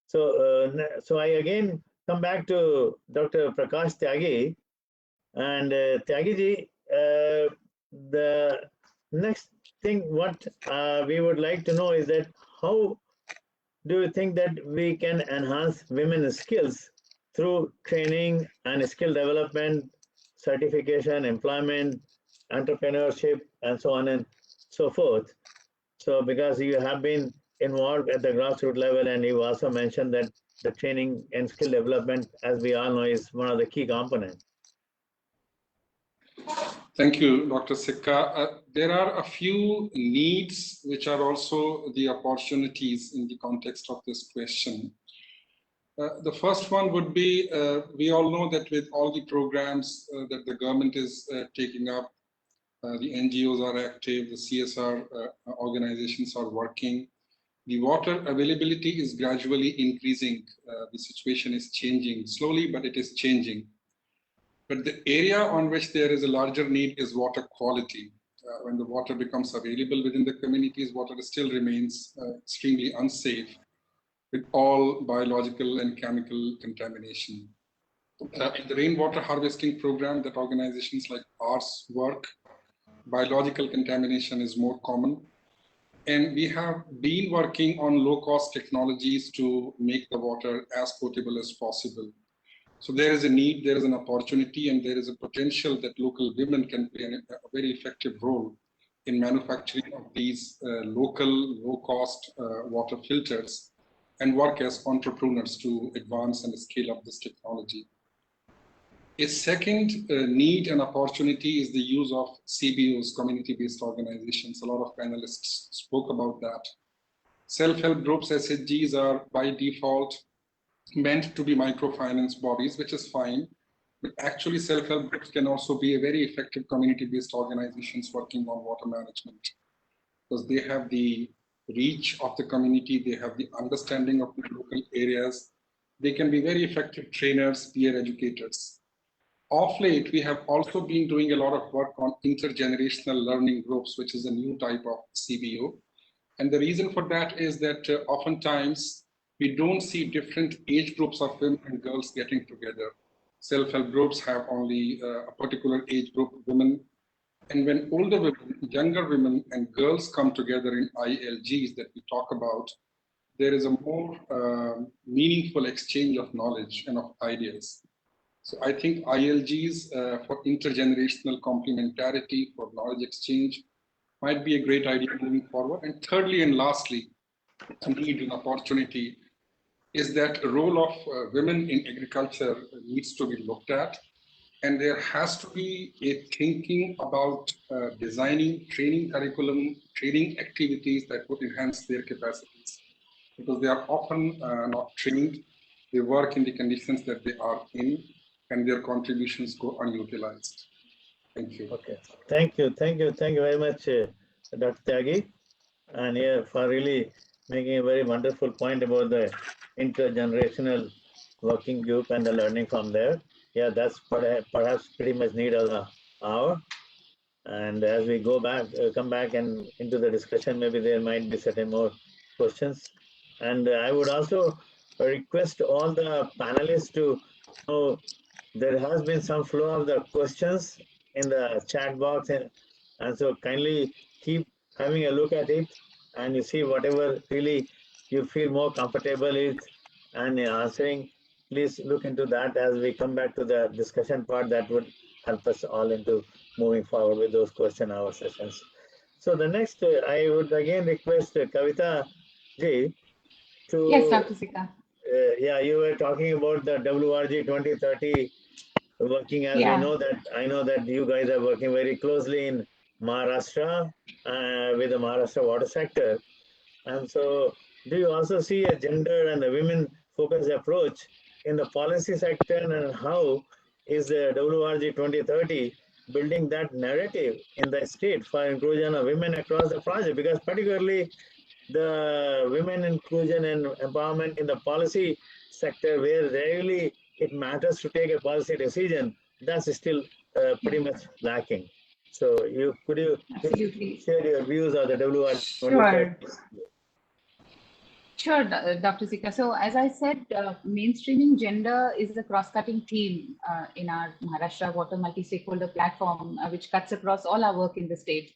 So I again come back to Dr. Prakash Tyagi, and Tyagi ji, the next thing what we would like to know is that how do you think that we can enhance women's skills through training and skill development, certification, employment, entrepreneurship, and so on and so forth? So because you have been involved at the grassroots level, and you also mentioned that the training and skill development, as we all know, is one of the key components.
Thank you, Dr. Sikka. There are a few needs which are also the opportunities in the context of this question. The first one would be, we all know that with all the programs that the government is taking up, the NGOs are active, the CSR organizations are working. The water availability is gradually increasing. The situation is changing slowly, but it is changing. But the area on which there is a larger need is water quality. When the water becomes available within the communities, water still remains extremely unsafe with all biological and chemical contamination. In the rainwater harvesting program that organizations like ours work, biological contamination is more common. And we have been working on low-cost technologies to make the water as potable as possible. So there is a need, there is an opportunity, and there is a potential that local women can play a very effective role in manufacturing of these local, low-cost water filters and work as entrepreneurs to advance and scale up this technology. A second need and opportunity is the use of CBOs, community-based organizations. A lot of panelists spoke about that. Self-help groups, SHGs, are by default meant to be microfinance bodies, which is fine. But actually, self-help groups can also be a very effective community-based organizations working on water management, because they have the reach of the community, they have the understanding of the local areas. They can be very effective trainers, peer educators. Of late, we have also been doing a lot of work on intergenerational learning groups, which is a new type of CBO. And the reason for that is that oftentimes we don't see different age groups of women and girls getting together. Self-help groups have only a particular age group of women. And when older women, younger women and girls come together in ILGs that we talk about, there is a more meaningful exchange of knowledge and of ideas. So I think ILGs for intergenerational complementarity, for knowledge exchange, might be a great idea moving forward. And thirdly and lastly, a need and opportunity is that the role of women in agriculture needs to be looked at. And there has to be a thinking about designing training curriculum, training activities that would enhance their capacities, because they are often not trained. They work in the conditions that they are in, and their contributions go unutilized. Thank you.
Okay, thank you very much, Dr. Tyagi, and yeah, for really making a very wonderful point about the intergenerational working group and the learning from there. Yeah, that's perhaps pretty much need of the hour. And as we go back, come back and into the discussion, maybe there might be certain more questions. And I would also request all the panelists to know there has been some flow of the questions in the chat box, and so kindly keep having a look at it, and you see whatever really you feel more comfortable with and answering. Please look into that as we come back to the discussion part. That would help us all into moving forward with those question hour sessions. So the next, I would again request Kavita ji to.
Yes, Dr. Sikka.
Yeah, you were talking about the WRG 2030 working, as
Yeah.
we know that, I know that you guys are working very closely in Maharashtra with the Maharashtra water sector. And so do you also see a gender and a women focused approach in the policy sector, and how is the WRG 2030 building that narrative in the state for inclusion of women across the project? Because particularly the women inclusion and empowerment in the policy sector, where rarely it matters to take a policy decision, that's still pretty much lacking. So could you
Absolutely.
share your views of the WRG 2030?
Sure. Sure, Dr. Sikka. So as I said, mainstreaming gender is a cross-cutting theme in our Maharashtra Water Multi-Stakeholder Platform, which cuts across all our work in the state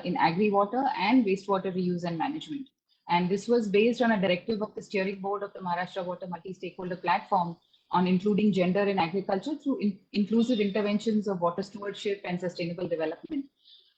in agri-water and wastewater reuse and management. And this was based on a directive of the steering board of the Maharashtra Water Multi-Stakeholder Platform on including gender in agriculture through inclusive interventions of water stewardship and sustainable development.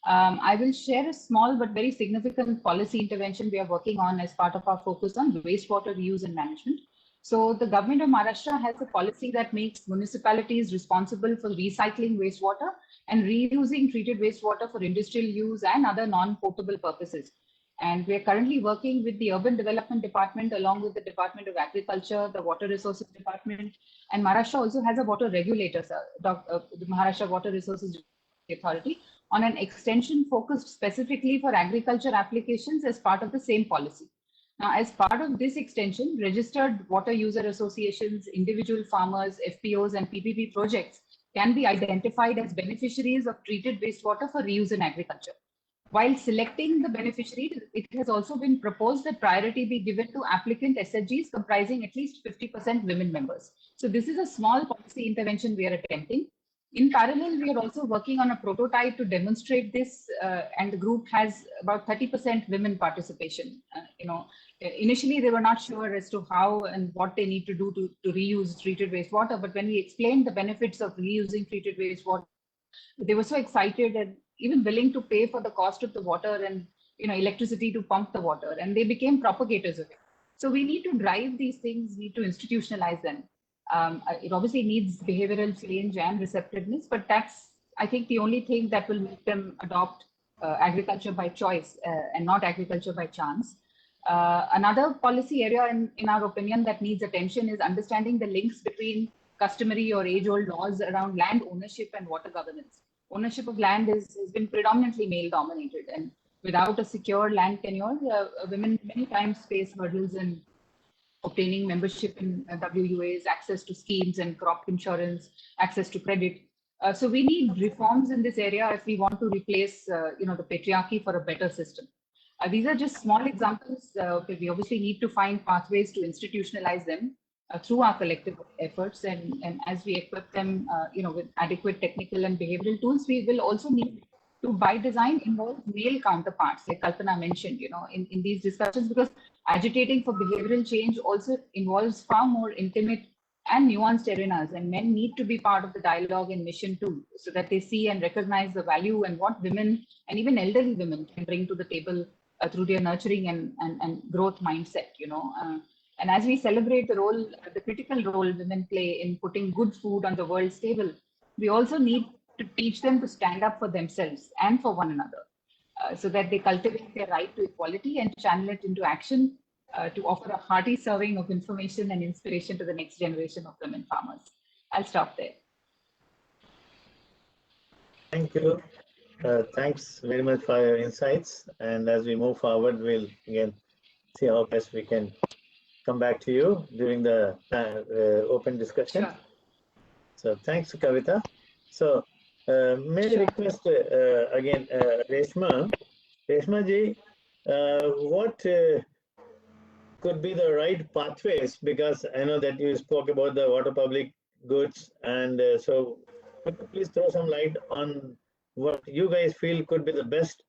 I will share a small but very significant policy intervention we are working on as part of our focus on wastewater reuse and management. So the government of Maharashtra has a policy that makes municipalities responsible for recycling wastewater and reusing treated wastewater for industrial use and other non-potable purposes. And we are currently working with the Urban Development Department along with the Department of Agriculture, the Water Resources Department, and Maharashtra also has a water regulator, the Maharashtra Water Resources Authority, on an extension focused specifically for agriculture applications as part of the same policy. Now, as part of this extension, registered water user associations, individual farmers, FPOs, and PPP projects can be identified as beneficiaries of treated wastewater for reuse in agriculture. While selecting the beneficiary, it has also been proposed that priority be given to applicant SHGs comprising at least 50% women members. So this is a small policy intervention we are attempting. In parallel, we are also working on a prototype to demonstrate this, and the group has about 30% women participation. Initially they were not sure as to how and what they need to do to reuse treated wastewater, but when we explained the benefits of reusing treated wastewater, they were so excited and even willing to pay for the cost of the water and electricity to pump the water, and they became propagators of it. So we need to drive these things, need to institutionalize them. It obviously needs behavioral change and receptiveness, but that's, I think, the only thing that will make them adopt agriculture by choice and not agriculture by chance. Another policy area, in our opinion, that needs attention is understanding the links between customary or age-old laws around land ownership and water governance. Ownership of land has been predominantly male-dominated, and without a secure land tenure, women many times face hurdles in obtaining membership in WUAs, access to schemes and crop insurance, access to credit. So we need reforms in this area if we want to replace, the patriarchy for a better system. These are just small examples. We obviously need to find pathways to institutionalize them through our collective efforts, and as we equip them, with adequate technical and behavioral tools, we will also need to, by design, involve male counterparts, like Kalpana mentioned, in these discussions, because agitating for behavioral change also involves far more intimate and nuanced arenas, and men need to be part of the dialogue and mission too, so that they see and recognize the value and what women and even elderly women can bring to the table through their nurturing and growth mindset, and as we celebrate the critical role women play in putting good food on the world's table, we also need to teach them to stand up for themselves and for one another, so that they cultivate their right to equality and channel it into action to offer a hearty serving of information and inspiration to the next generation of women farmers. I'll stop there.
Thank you. Thanks very much for your insights. And as we move forward, we'll again see how best we can come back to you during the open discussion.
Sure.
So thanks, Kavita. So may I request again, Reshma ji, what could be the right pathways? Because I know that you spoke about the water public goods, and so could you please throw some light on what you guys feel could be the best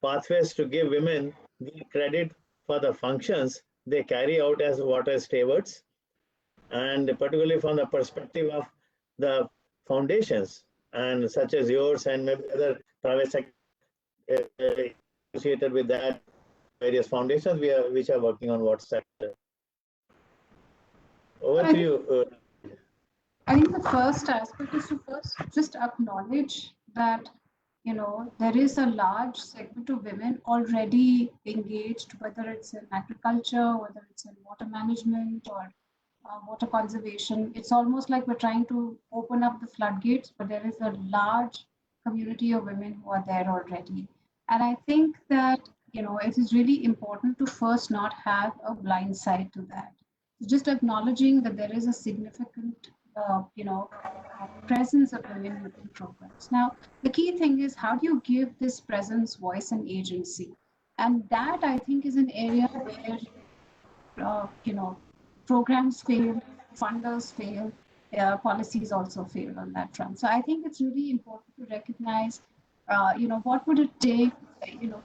pathways to give women the credit for the functions they carry out as water stewards, and particularly from the perspective of the foundations and such as yours and maybe other private sector associated with that, various foundations which are working on water sector. Over to you.
I think the first aspect is to first just acknowledge that, you know, there is a large segment of women already engaged, whether it's in agriculture, whether it's in water management or water conservation. It's almost like we're trying to open up the floodgates, but there is a large community of women who are there already. And I think that, you know, it is really important to first not have a blind side to that. Just acknowledging that there is a significant presence of women within programs. Now, the key thing is, how do you give this presence voice and agency? And that, I think, is an area where, programs fail, funders fail, policies also fail on that front. So I think it's really important to recognize, what would it take,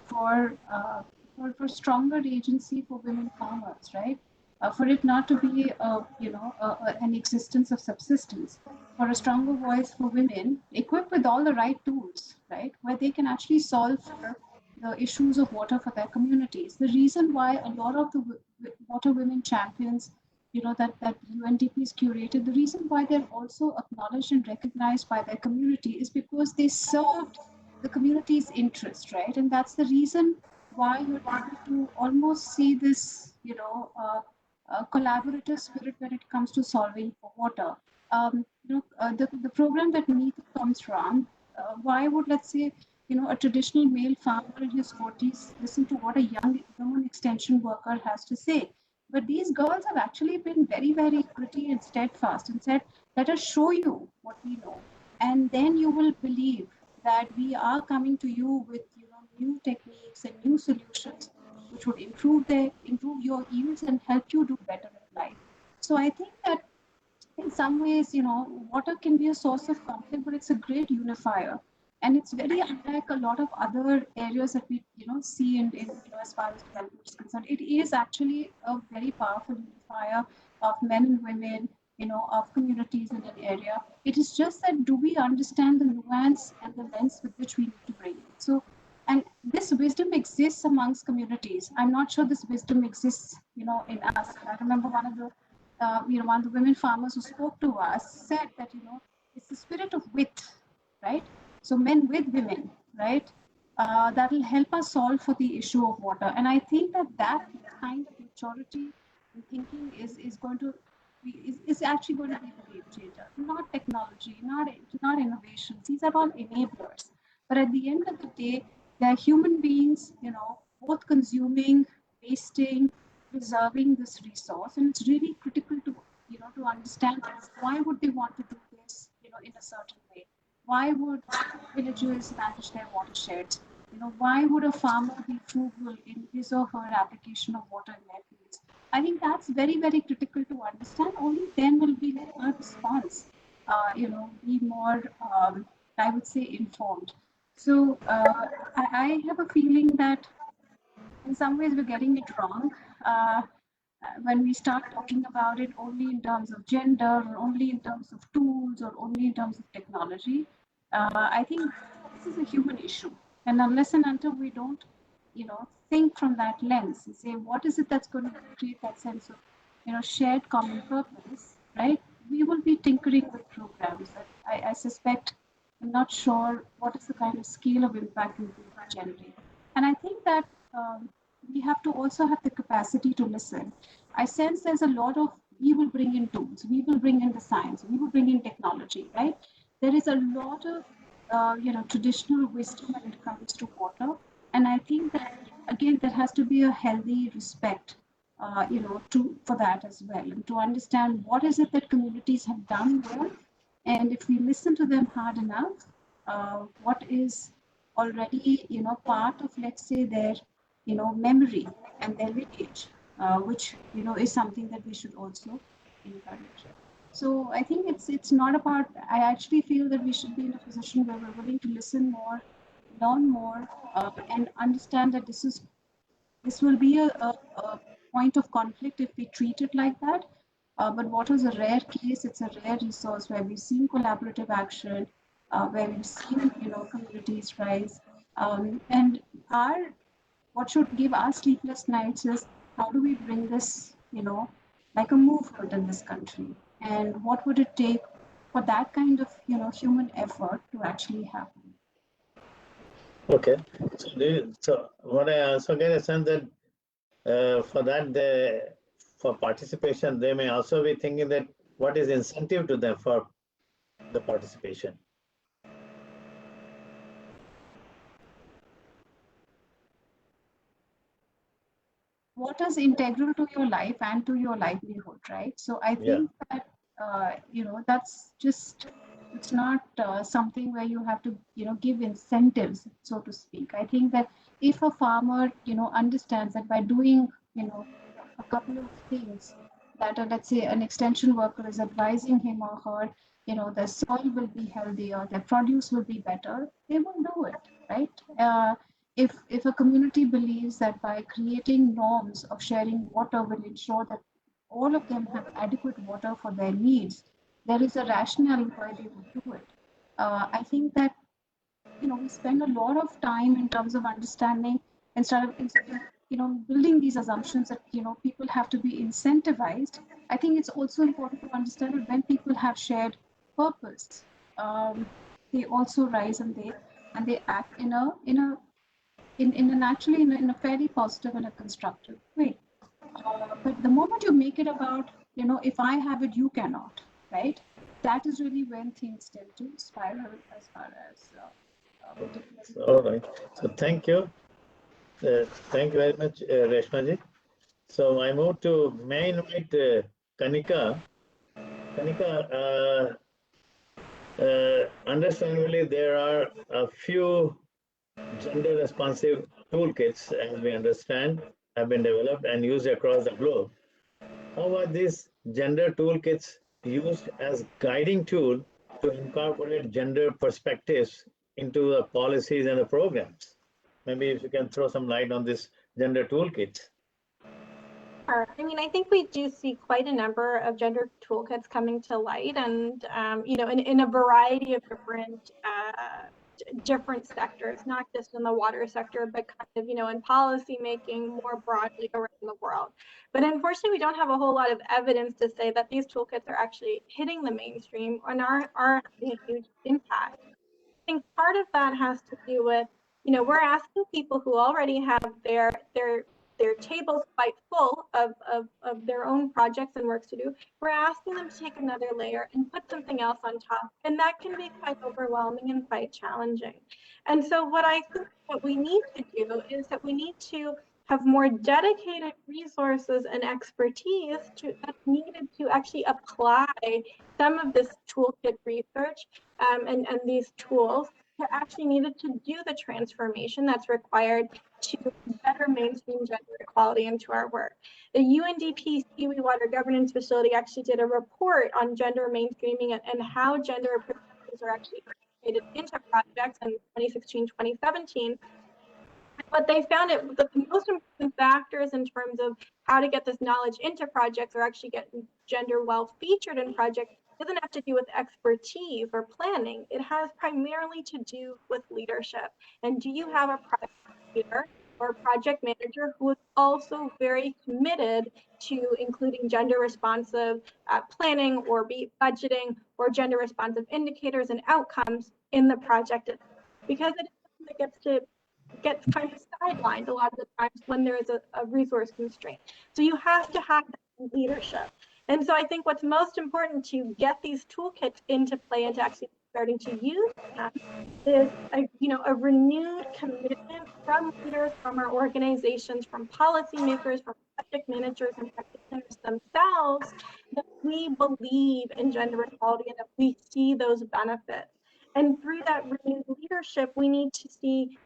for stronger agency for women farmers, right? For it not to be, an existence of subsistence, for a stronger voice for women, equipped with all the right tools, right, where they can actually solve the issues of water for their communities. The reason why a lot of the water women champions, that UNDP is curated, the reason why they're also acknowledged and recognized by their community is because they served the community's interest, right? And that's the reason why you're able to almost see this, collaborative spirit when it comes to solving for water. The program that Neeta comes from, why would, let's say, a traditional male farmer in his 40s listen to what a young woman extension worker has to say? But these girls have actually been very, very pretty and steadfast and said, let us show you what we know. And then you will believe that we are coming to you with new techniques and new solutions which would improve your yields and help you do better in life. So I think that in some ways, water can be a source of conflict, but it's a great unifier. And it's very unlike a lot of other areas that we, see in as far as development is concerned. It is actually a very powerful unifier of men and women, of communities in an area. It is just that, do we understand the nuance and the lens with which we need to bring it? So, and this wisdom exists amongst communities. I'm not sure this wisdom exists, in us. I remember one of the women farmers who spoke to us said that, it's the spirit of wit, right? So men with women, right? That will help us solve for the issue of water. And I think that kind of maturity and thinking is actually going to be the game changer. Not technology, not innovations. These are all enablers. But at the end of the day, they're human beings, both consuming, wasting, preserving this resource. And it's really critical to, to understand why would they want to do this, in a certain way. Why would villagers manage their watersheds? Why would a farmer be frugal in his or her application of water in their fields? I think that's very, very critical to understand. Only then will be a response, be more, I would say, informed. So I have a feeling that in some ways we're getting it wrong. When we start talking about it only in terms of gender, or only in terms of tools, or only in terms of technology, I think this is a human issue. And unless and until we don't, think from that lens and say, what is it that's going to create that sense of, shared common purpose, right? We will be tinkering with programs that I suspect, I'm not sure what is the kind of scale of impact we will generate. And I think that we have to also have the capacity to listen. I sense there's a lot of, we will bring in tools, we will bring in the science, we will bring in technology, right? There is a lot of, traditional wisdom when it comes to water. And I think that, again, there has to be a healthy respect, for that as well. And to understand what is it that communities have done well. And if we listen to them hard enough, what is already, part of, let's say, their, memory and their lineage, which, is something that we should also encourage. So I think it's not about, I actually feel that we should be in a position where we're willing to listen more, learn more, and understand that this will be a point of conflict if we treat it like that. But water is a rare case, it's a rare resource where we've seen collaborative action, where we've seen, communities rise. And our what should give us sleepless nights is how do we bring this, like a movement in this country, and what would it take for that kind of, human effort to actually happen.
Okay. So what I also get a sense that for that, for participation, they may also be thinking that what is incentive to them for the participation.
What is integral to your life and to your livelihood, right? So I think that, that's just, it's not something where you have to, give incentives, so to speak. I think that if a farmer, understands that by doing, a couple of things that are, let's say, an extension worker is advising him or her, the soil will be healthier, their produce will be better, they will do it, right? If a community believes that by creating norms of sharing water will ensure that all of them have adequate water for their needs, there is a rationale why they would do it. I think that, we spend a lot of time in terms of understanding instead of, building these assumptions that, people have to be incentivized. I think it's also important to understand that when people have shared purpose, they also rise and they act in a fairly positive and a constructive way. But the moment you make it about, if I have it, you cannot, right? That is really when things tend to spiral as far as.
All right. So thank you. Thank you very much, Reshma ji. So I move to, may I invite Kanika. Kanika, understandably, there are a few gender responsive toolkits, as we understand, have been developed and used across the globe. How are these gender toolkits used as guiding tool to incorporate gender perspectives into the policies and the programs? Maybe if you can throw some light on this gender toolkit.
Sure. I mean, I think we do see quite a number of gender toolkits coming to light, and in a variety of different sectors, not just in the water sector, but kind of, in policy making more broadly around the world. But unfortunately, we don't have a whole lot of evidence to say that these toolkits are actually hitting the mainstream and are having a huge impact. I think part of that has to do with, we're asking people who already have their tables quite full of their own projects and works to do. We're asking them to take another layer and put something else on top. And that can be quite overwhelming and quite challenging. And so what I think what we need to do is that we need to have more dedicated resources and expertise that's needed to actually apply some of this toolkit research and these tools that actually needed to do the transformation that's required to better mainstream gender equality into our work. The UNDP Seaway Water Governance Facility actually did a report on gender mainstreaming and how gender perspectives are actually integrated into projects in 2016-2017. But they found that the most important factors in terms of how to get this knowledge into projects or actually get gender well featured in projects doesn't have to do with expertise or planning. It has primarily to do with leadership. And do you have a project leader or project manager who is also very committed to including gender responsive planning or budgeting or gender responsive indicators and outcomes in the project? Because it gets kind of sidelined a lot of the times when there is a resource constraint. So you have to have that leadership. And so I think what's most important to get these toolkits into play and to actually starting to use them is a renewed commitment from leaders, from our organizations, from policymakers, from project managers and practitioners themselves, that we believe in gender equality and that we see those benefits. And through that renewed leadership, we need to see,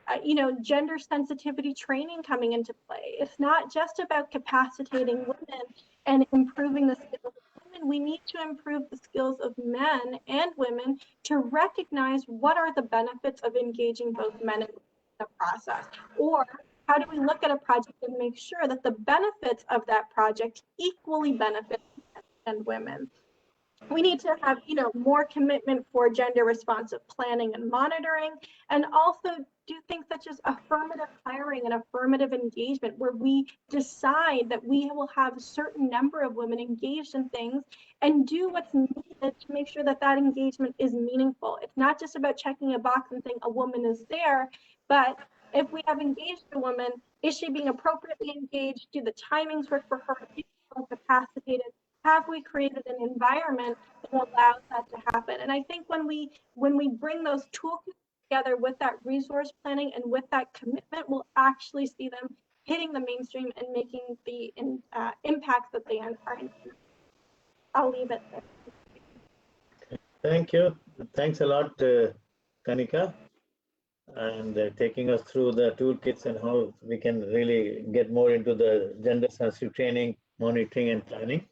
gender sensitivity training coming into play. It's not just about capacitating women and improving the skills of women. We need to improve the skills of men and women to recognize what are the benefits of engaging both men and women in the process. Or how do we look at a project and make sure that the benefits of that project equally benefit men and women? We need to have, more commitment for gender responsive planning and monitoring, and also do things such as affirmative hiring and affirmative engagement, where we decide that we will have a certain number of women engaged in things and do what's needed to make sure that that engagement is meaningful. It's not just about checking a box and saying a woman is there, but if we have engaged a woman, is she being appropriately engaged? Do the timings work for her? Is she capacitated? Have we created an environment that allows that to happen? And I think when we bring those toolkits together with that resource planning and with that commitment, we'll actually see them hitting the mainstream and making the impacts that they are intended. I'll leave it there.
Thank you. Thanks a lot, Kanika, and taking us through the toolkits and how we can really get more into the gender sensitive training, monitoring, and planning.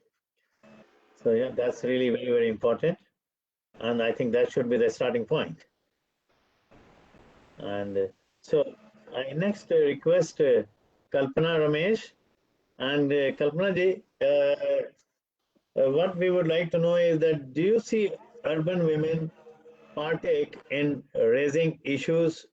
So yeah, that's really very, very important. And I think that should be the starting point. And so I next request Kalpana Ramesh. And Kalpana ji, what we would like to know is that, do you see urban women partake in raising issues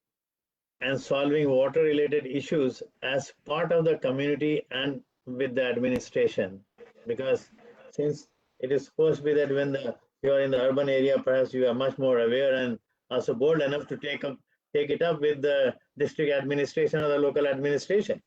and solving water related issues as part of the community and with the administration? Because since it is supposed to be that when you are in the urban area, perhaps you are much more aware and also bold enough to take it up with the district administration or the local administration.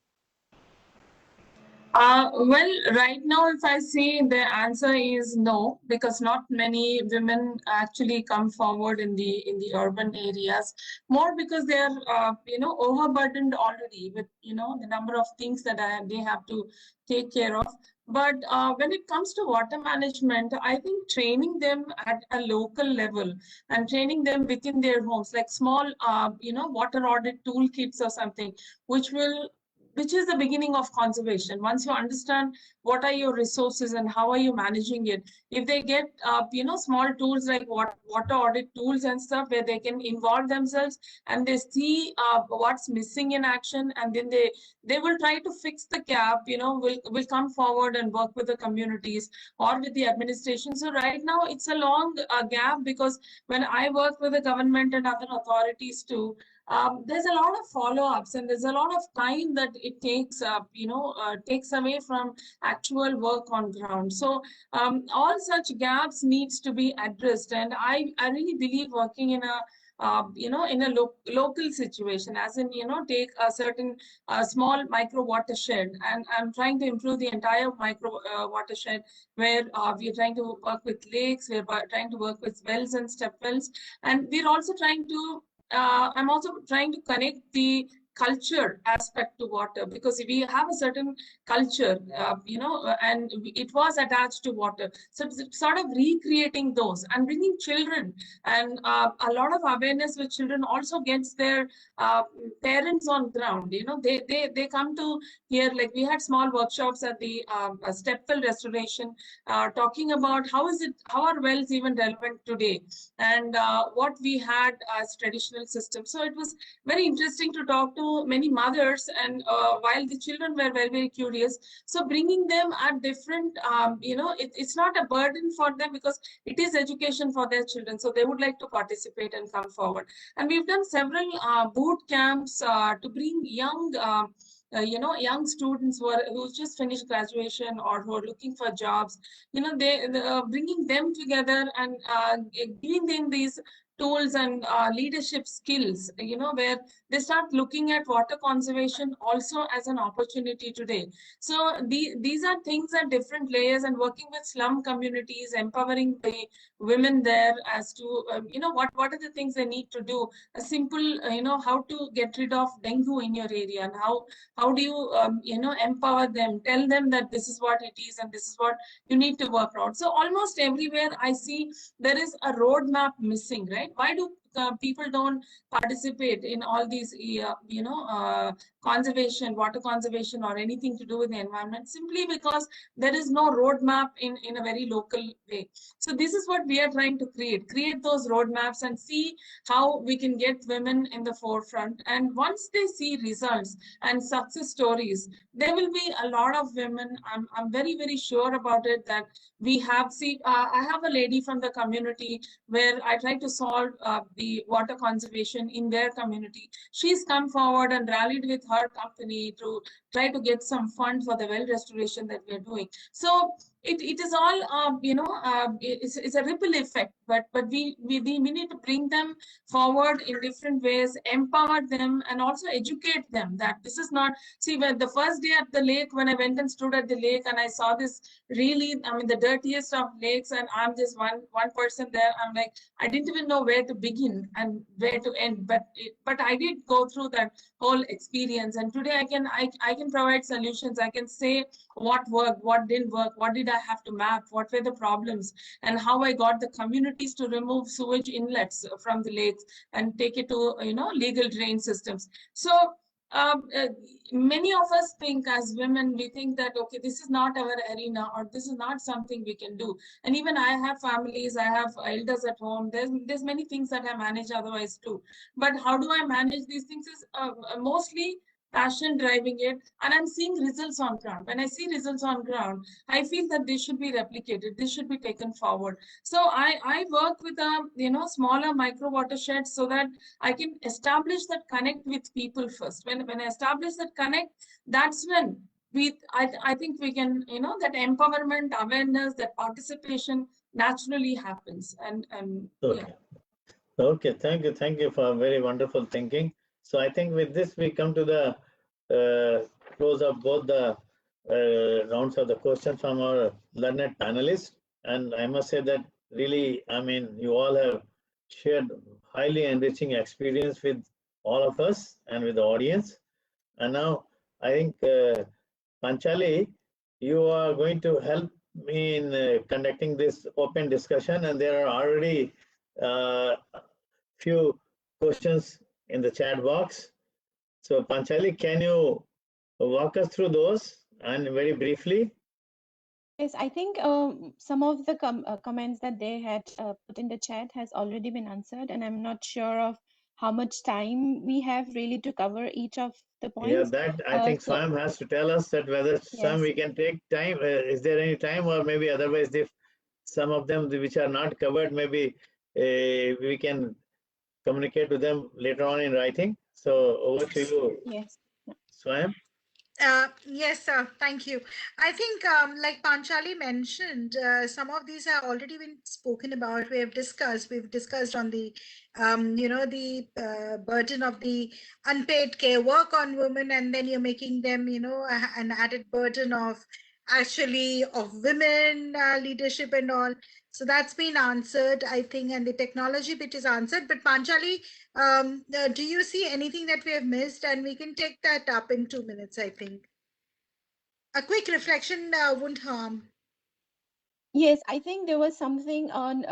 Well, right now, if I say, the answer is no, because not many women actually come forward in the urban areas. More because they are overburdened already with the number of things that they have to take care of. But when it comes to water management, I think training them at a local level and training them within their homes, like small water audit toolkits or something, which is the beginning of conservation. Once you understand what are your resources and how are you managing it, if they get small tools like water audit tools and stuff, where they can involve themselves and they see what's missing in action, and then they will try to fix the gap, will come forward and work with the communities or with the administration. So right now it's a long gap, because when I work with the government and other authorities too, there's a lot of follow-ups and there's a lot of time that it takes takes away from actual work on ground. So all such gaps needs to be addressed, and I really believe working in a in a local situation, as in, take a certain small micro watershed, and I'm trying to improve the entire micro watershed, where we're trying to work with lakes, we're trying to work with wells and step wells, and we're also trying to I'm also trying to connect the culture aspect to water, because we have a certain culture, and it was attached to water. So it's sort of recreating those and bringing children, and a lot of awareness with children also gets their parents on ground. They come to here, like we had small workshops at the step well restoration, talking about how are wells even relevant today, and what we had as traditional systems. So it was very interesting to talk to many mothers, and while the children were very, very curious, so bringing them at different it's not a burden for them, because it is education for their children, so they would like to participate and come forward. And we've done several boot camps to bring young young students who just finished graduation or who are looking for jobs, they bringing them together and giving them these tools and leadership skills, where they start looking at water conservation also as an opportunity today. So these are things at different layers, and working with slum communities, empowering the women there as to, what are the things they need to do. A simple, how to get rid of dengue in your area, and how do you, empower them, tell them that this is what it is and this is what you need to work out. So almost everywhere I see there is a roadmap missing, right? Why do people don't participate in all these conservation, water conservation, or anything to do with the environment, simply because there is no roadmap in a very local way. So this is what we are trying to create those roadmaps and see how we can get women in the forefront. And once they see results and success stories, there will be a lot of women. I'm very, very sure about it that we have seen. I have a lady from the community where I try to solve the water conservation in their community. She's come forward and rallied with her company to try to get some fund for the well restoration that we're doing. So it is all, it's a ripple effect, but we need to bring them forward in different ways, empower them, and also educate them that this is not, see, when the first day at the lake, when I went and stood at the lake and I saw this really, I mean, the dirtiest of lakes, and I'm just one person there, I'm like, I didn't even know where to begin and where to end, but I did go through that whole experience, and today I can provide solutions. I can say what worked, what didn't work, what did I have to map, what were the problems, and how I got the communities to remove sewage inlets from the lakes and take it to legal drain systems. So many of us think, as women, we think that, okay, this is not our arena, or this is not something we can do. And even I have families, I have elders at home, there's many things that I manage otherwise too. But how do I manage these things is mostly passion driving it, and I'm seeing results on ground. When I see results on ground, I feel that this should be replicated, this should be taken forward. So I work with smaller micro watersheds so that I can establish that connect with people first. When I establish that connect, that's when I think we can, that empowerment, awareness, that participation naturally happens. And
okay.
Yeah.
Okay, thank you for very wonderful thinking. So I think with this we come to the close of both the rounds of the questions from our learned panelists. And I must say that really, I mean, you all have shared highly enriching experience with all of us and with the audience. And now I think Panchali, you are going to help me in conducting this open discussion, and there are already few questions in the chat box. So Panchali, can you walk us through those and very briefly?
Yes, I think some of the comments that they had put in the chat has already been answered, and I'm not sure of how much time we have really to cover each of the points.
Yeah, that I think Swam has to tell us that whether some we can take time. Is there any time, or maybe otherwise, if some of them which are not covered, maybe we can communicate to them later on in writing. So over to you.
Yes.
Swam.
Yes, thank you. I think, like Panchali mentioned, some of these have already been spoken about. We've discussed on the, the burden of the unpaid care work on women, and then you're making them, an added burden of women leadership and all. So that's been answered, I think, and the technology bit is answered. But Panchali, do you see anything that we have missed? And we can take that up in 2 minutes, I think. A quick reflection wouldn't harm.
Yes, I think there was something on,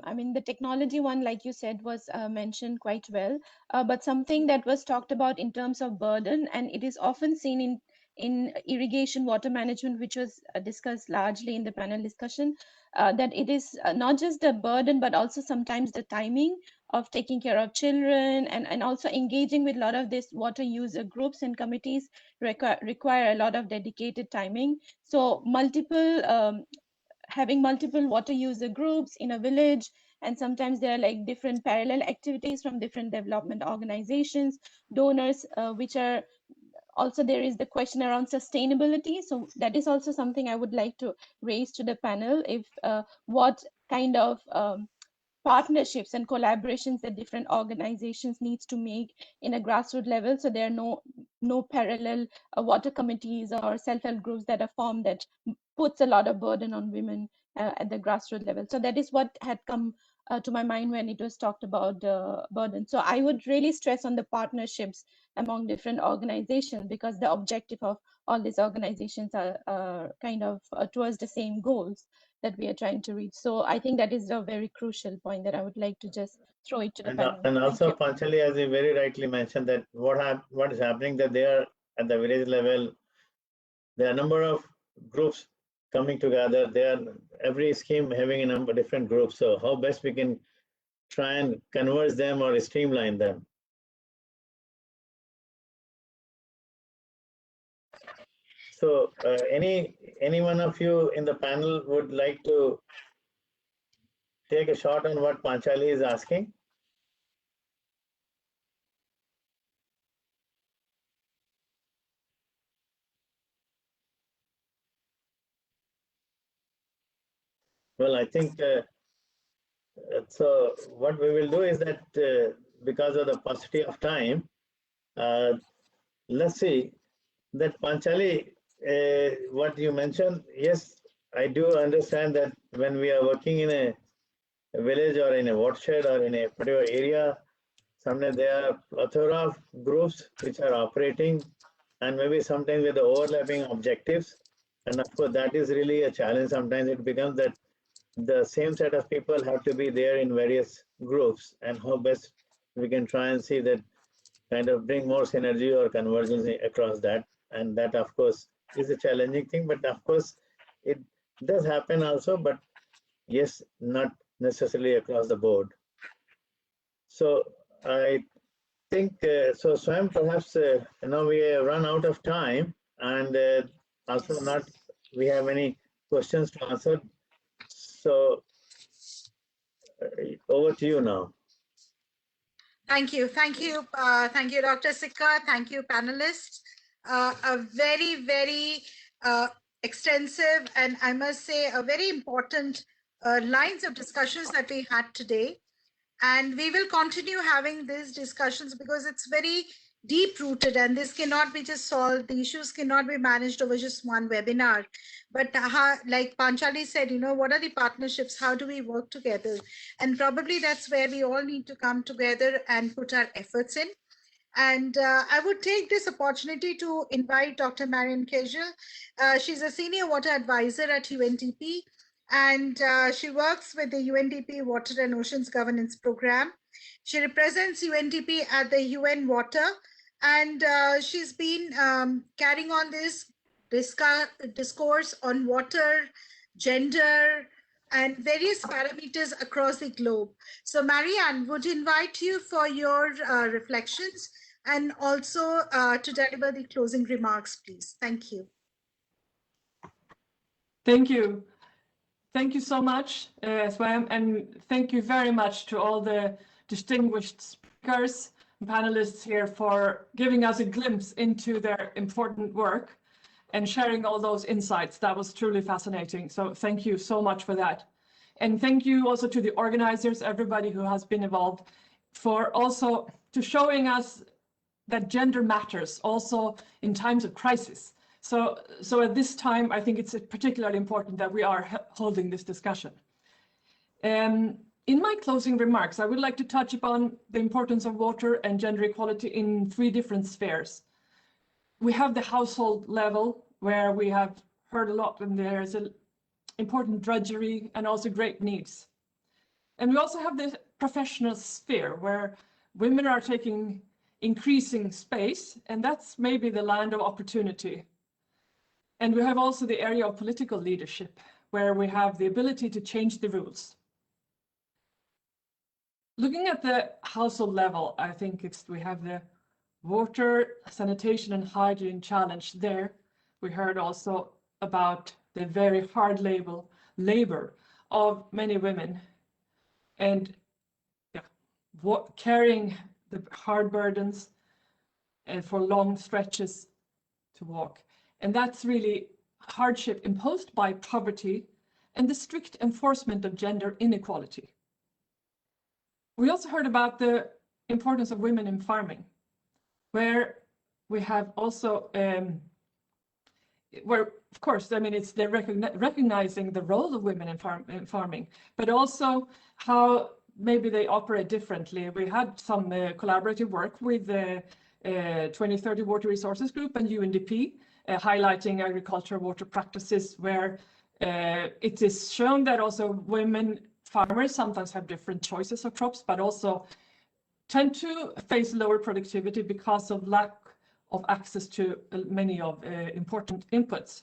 I mean, the technology one, like you said, was mentioned quite well, but something that was talked about in terms of burden, and it is often seen in irrigation water management, which was discussed largely in the panel discussion, that it is not just the burden, but also sometimes the timing of taking care of children, and also engaging with a lot of these water user groups and committees require a lot of dedicated timing. So having multiple water user groups in a village, and sometimes there are like different parallel activities from different development organizations, donors, which are also, there is the question around sustainability. So that is also something I would like to raise to the panel, if what kind of partnerships and collaborations that different organizations needs to make in a grassroots level, so there are no parallel water committees or self-help groups that are formed that puts a lot of burden on women at the grassroots level. So that is what had come to my mind when it was talked about the burden. So I would really stress on the partnerships among different organizations, because the objective of all these organizations are kind of towards the same goals that we are trying to reach. So I think that is a very crucial point that I would like to just throw it to the panel.
And also, Panchali, as you very rightly mentioned, that what is happening, that they are at the village level. There are a number of groups coming together. There are every scheme having a number of different groups. So how best we can try and converge them or streamline them. So any one of you in the panel would like to take a shot on what Panchali is asking? Well, I think so. What we will do is that because of the paucity of time, let's see that Panchali, what you mentioned. Yes, I do understand that when we are working in a village or in a watershed or in a particular area, sometimes there are a plethora of groups which are operating, and maybe sometimes with the overlapping objectives. And of course, that is really a challenge. Sometimes it becomes that the same set of people have to be there in various groups, and how best we can try and see that kind of bring more synergy or convergence across that. And that, of course, is a challenging thing, but of course, it does happen also, but yes, not necessarily across the board. So I think, so Swam, perhaps now we have run out of time, and also not we have any questions to answer. So over to you now.
Thank you. Thank you, Dr. Sikka. Thank you, panelists. A very, very extensive, and I must say a very important lines of discussions that we had today. And we will continue having these discussions because it's very deep rooted, and this cannot be just solved. The issues cannot be managed over just one webinar. But like Panchali said, what are the partnerships? How do we work together? And probably that's where we all need to come together and put our efforts in. And I would take this opportunity to invite Dr. Marion Kejel. She's a senior water advisor at UNDP, and she works with the UNDP Water and Oceans Governance Program. She represents UNDP at the UN Water, and she's been carrying on this discourse on water, gender, and various parameters across the globe. So Marianne, would invite you for your reflections and also to deliver the closing remarks, please. Thank you.
Thank you. Thank you so much, Swam, and thank you very much to all the distinguished speakers and panelists here for giving us a glimpse into their important work and sharing all those insights. That was truly fascinating. So thank you so much for that. And thank you also to the organizers, everybody who has been involved, for also to showing us that gender matters also in times of crisis. So at this time, I think it's particularly important that we are holding this discussion. In my closing remarks, I would like to touch upon the importance of water and gender equality in 3 different spheres. We have the household level, where we have heard a lot, and there's an important drudgery and also great needs. And we also have the professional sphere, where women are taking increasing space, and that's maybe the land of opportunity. And we have also the area of political leadership, where we have the ability to change the rules. Looking at the household level, I think we have the water, sanitation, and hygiene challenge there. We heard also about the very hard labor of many women, and carrying the hard burdens and for long stretches to walk. And that's really hardship imposed by poverty and the strict enforcement of gender inequality. We also heard about the importance of women in farming, where we have also, where of course, I mean, it's the recognizing the role of women in farming, but also how maybe they operate differently. We had some collaborative work with the 2030 Water Resources Group and UNDP, highlighting agricultural water practices, where it is shown that also women farmers sometimes have different choices of crops, but also tend to face lower productivity because of lack
of access to many of important inputs.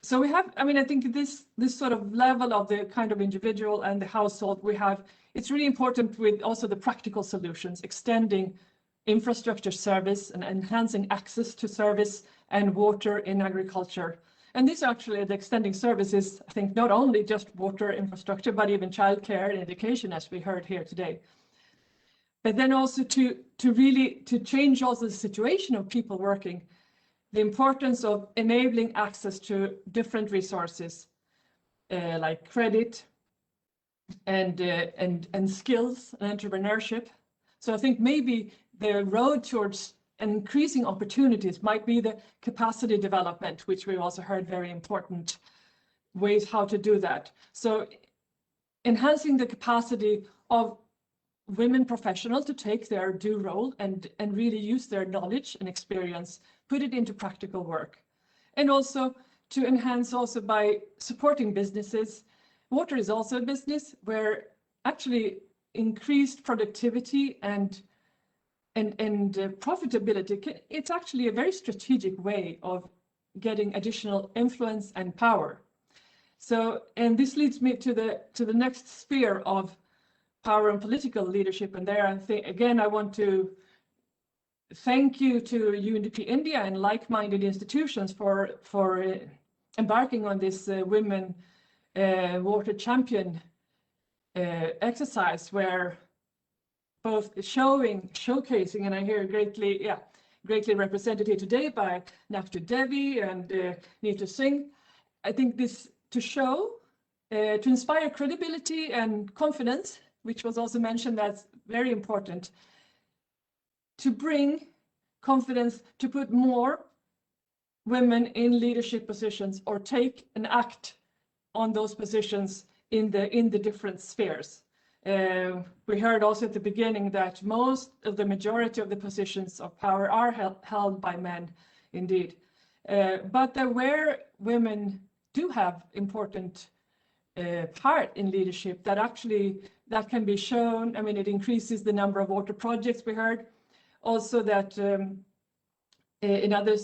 So we have, I mean, I think this sort of level of the kind of individual and the household we have, it's really important with also the practical solutions, extending infrastructure service and enhancing access to service and water in agriculture. And this actually, the extending services, I think not only just water infrastructure, but even childcare and education, as we heard here today. But then also to change also the situation of people working, the importance of enabling access to different resources like credit and skills and entrepreneurship. So I think maybe the road towards increasing opportunities might be the capacity development, which we also heard very important ways how to do that. So enhancing the capacity of women professionals to take their due role and really use their knowledge and experience, put it into practical work. And also to enhance also by supporting businesses. Water is also a business where actually increased productivity and profitability, it's actually a very strategic way of getting additional influence and power. So, and this leads me to the next sphere of power and political leadership. And there, I think, again, I want to thank you to UNDP India and like-minded institutions for embarking on this Women Water Champion exercise, where both showcasing, and I hear greatly represented here today by Naftu Devi and Neeta Singh. I think this to show, to inspire credibility and confidence, which was also mentioned, that's very important, to bring confidence to put more women in leadership positions or take an act on those positions in the different spheres. We heard also at the beginning that the majority of the positions of power are held by men, indeed. But there where women do have important part in leadership, that can be shown. I mean, it increases the number of water projects we heard. Also that in other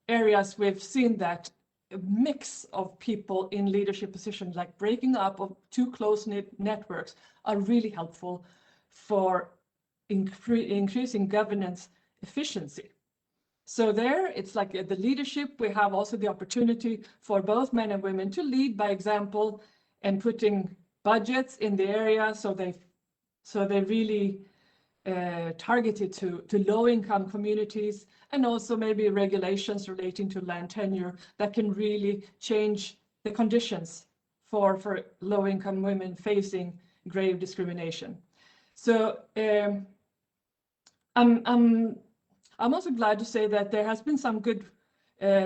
areas we've seen that a mix of people in leadership positions, like breaking up of two close-knit networks, are really helpful for increasing governance efficiency. So there, it's like the leadership, we have also the opportunity for both men and women to lead by example and putting budgets in the area so they really targeted to low-income communities, and also maybe regulations relating to land tenure that can really change the conditions for low-income women facing grave discrimination. So I'm also glad to say that there has been some good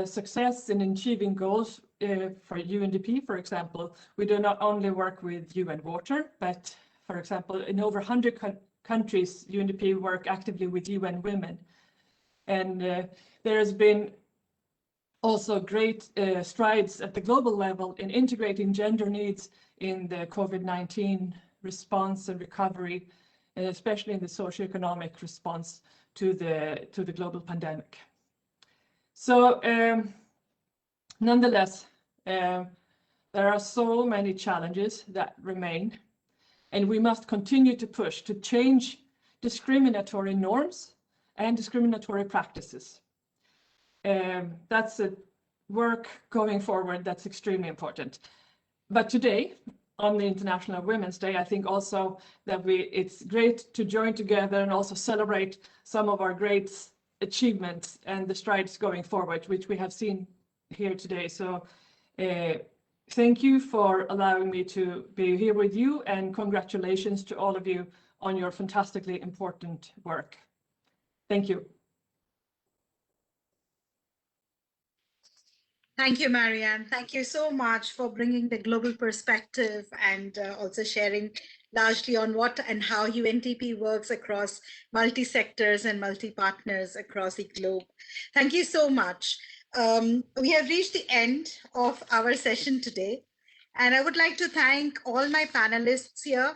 success in achieving goals for UNDP, for example. We do not only work with UN Water, but for example, in over 100 countries, UNDP work actively with UN Women. And there has been also great strides at the global level in integrating gender needs in the COVID-19 response and recovery, and especially in the socioeconomic response to the global pandemic. So nonetheless, there are so many challenges that remain, and we must continue to push to change discriminatory norms and discriminatory practices. That's a work going forward that's extremely important. But today, on the International Women's Day, I think also that it's great to join together and also celebrate some of our great achievements and the strides going forward, which we have seen here today. So thank you for allowing me to be here with you, and congratulations to all of you on your fantastically important work. Thank you.
Thank you, Marianne. Thank you so much for bringing the global perspective and also sharing largely on what and how UNDP works across multi-sectors and multi-partners across the globe. Thank you so much. We have reached the end of our session today, and I would like to thank all my panelists here.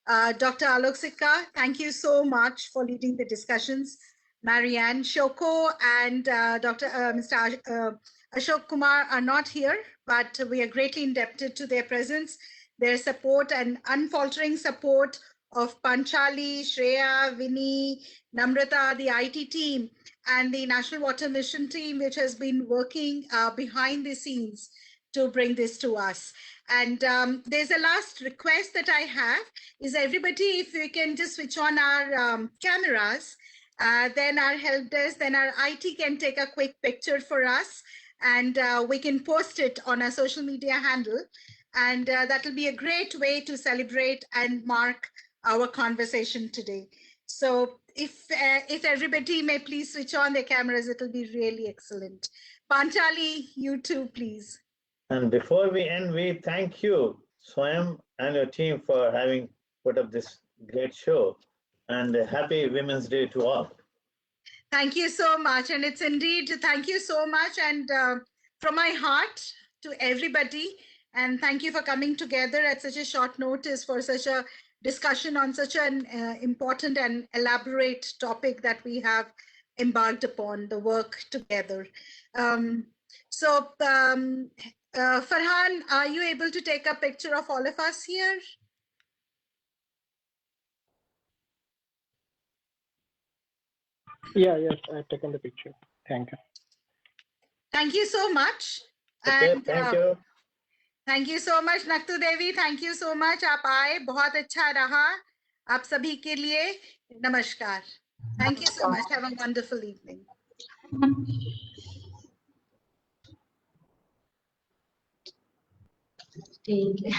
Dr. Alok Sikka, thank you so much for leading the discussions. Marianne, Shoko, and Mr. Ashok Kumar are not here, but we are greatly indebted to their presence, their support and unfaltering support of Panchali, Shreya, Vinny, Namrata, the IT team, and the National Water Mission team, which has been working behind the scenes to bring this to us. And there's a last request that I have, is everybody, if we can just switch on our cameras, then our help desk, then our IT can take a quick picture for us, and we can post it on our social media handle. And that will be a great way to celebrate and mark our conversation today. So if everybody may please switch on their cameras, it will be really excellent. Panchali, you too, please.
And before we end, we thank you, Swayam, and your team for having put up this great show. And happy Women's Day to all.
Thank you so much. And it's indeed, thank you so much. And from my heart to everybody, and thank you for coming together at such a short notice for such a discussion on such an important and elaborate topic that we have embarked upon, the work together. Farhan, are you able to take a picture of all of us here?
Yeah, yes, I've taken the picture. Thank you.
Thank you so much.
Okay,
And,
thank you.
Thank you so much, Naktu Devi. Thank you so much. आप आए, बहुत अच्छा रहा. आप सभी के लिए नमस्कार. Thank you so much. Have a wonderful evening.
ठीक है.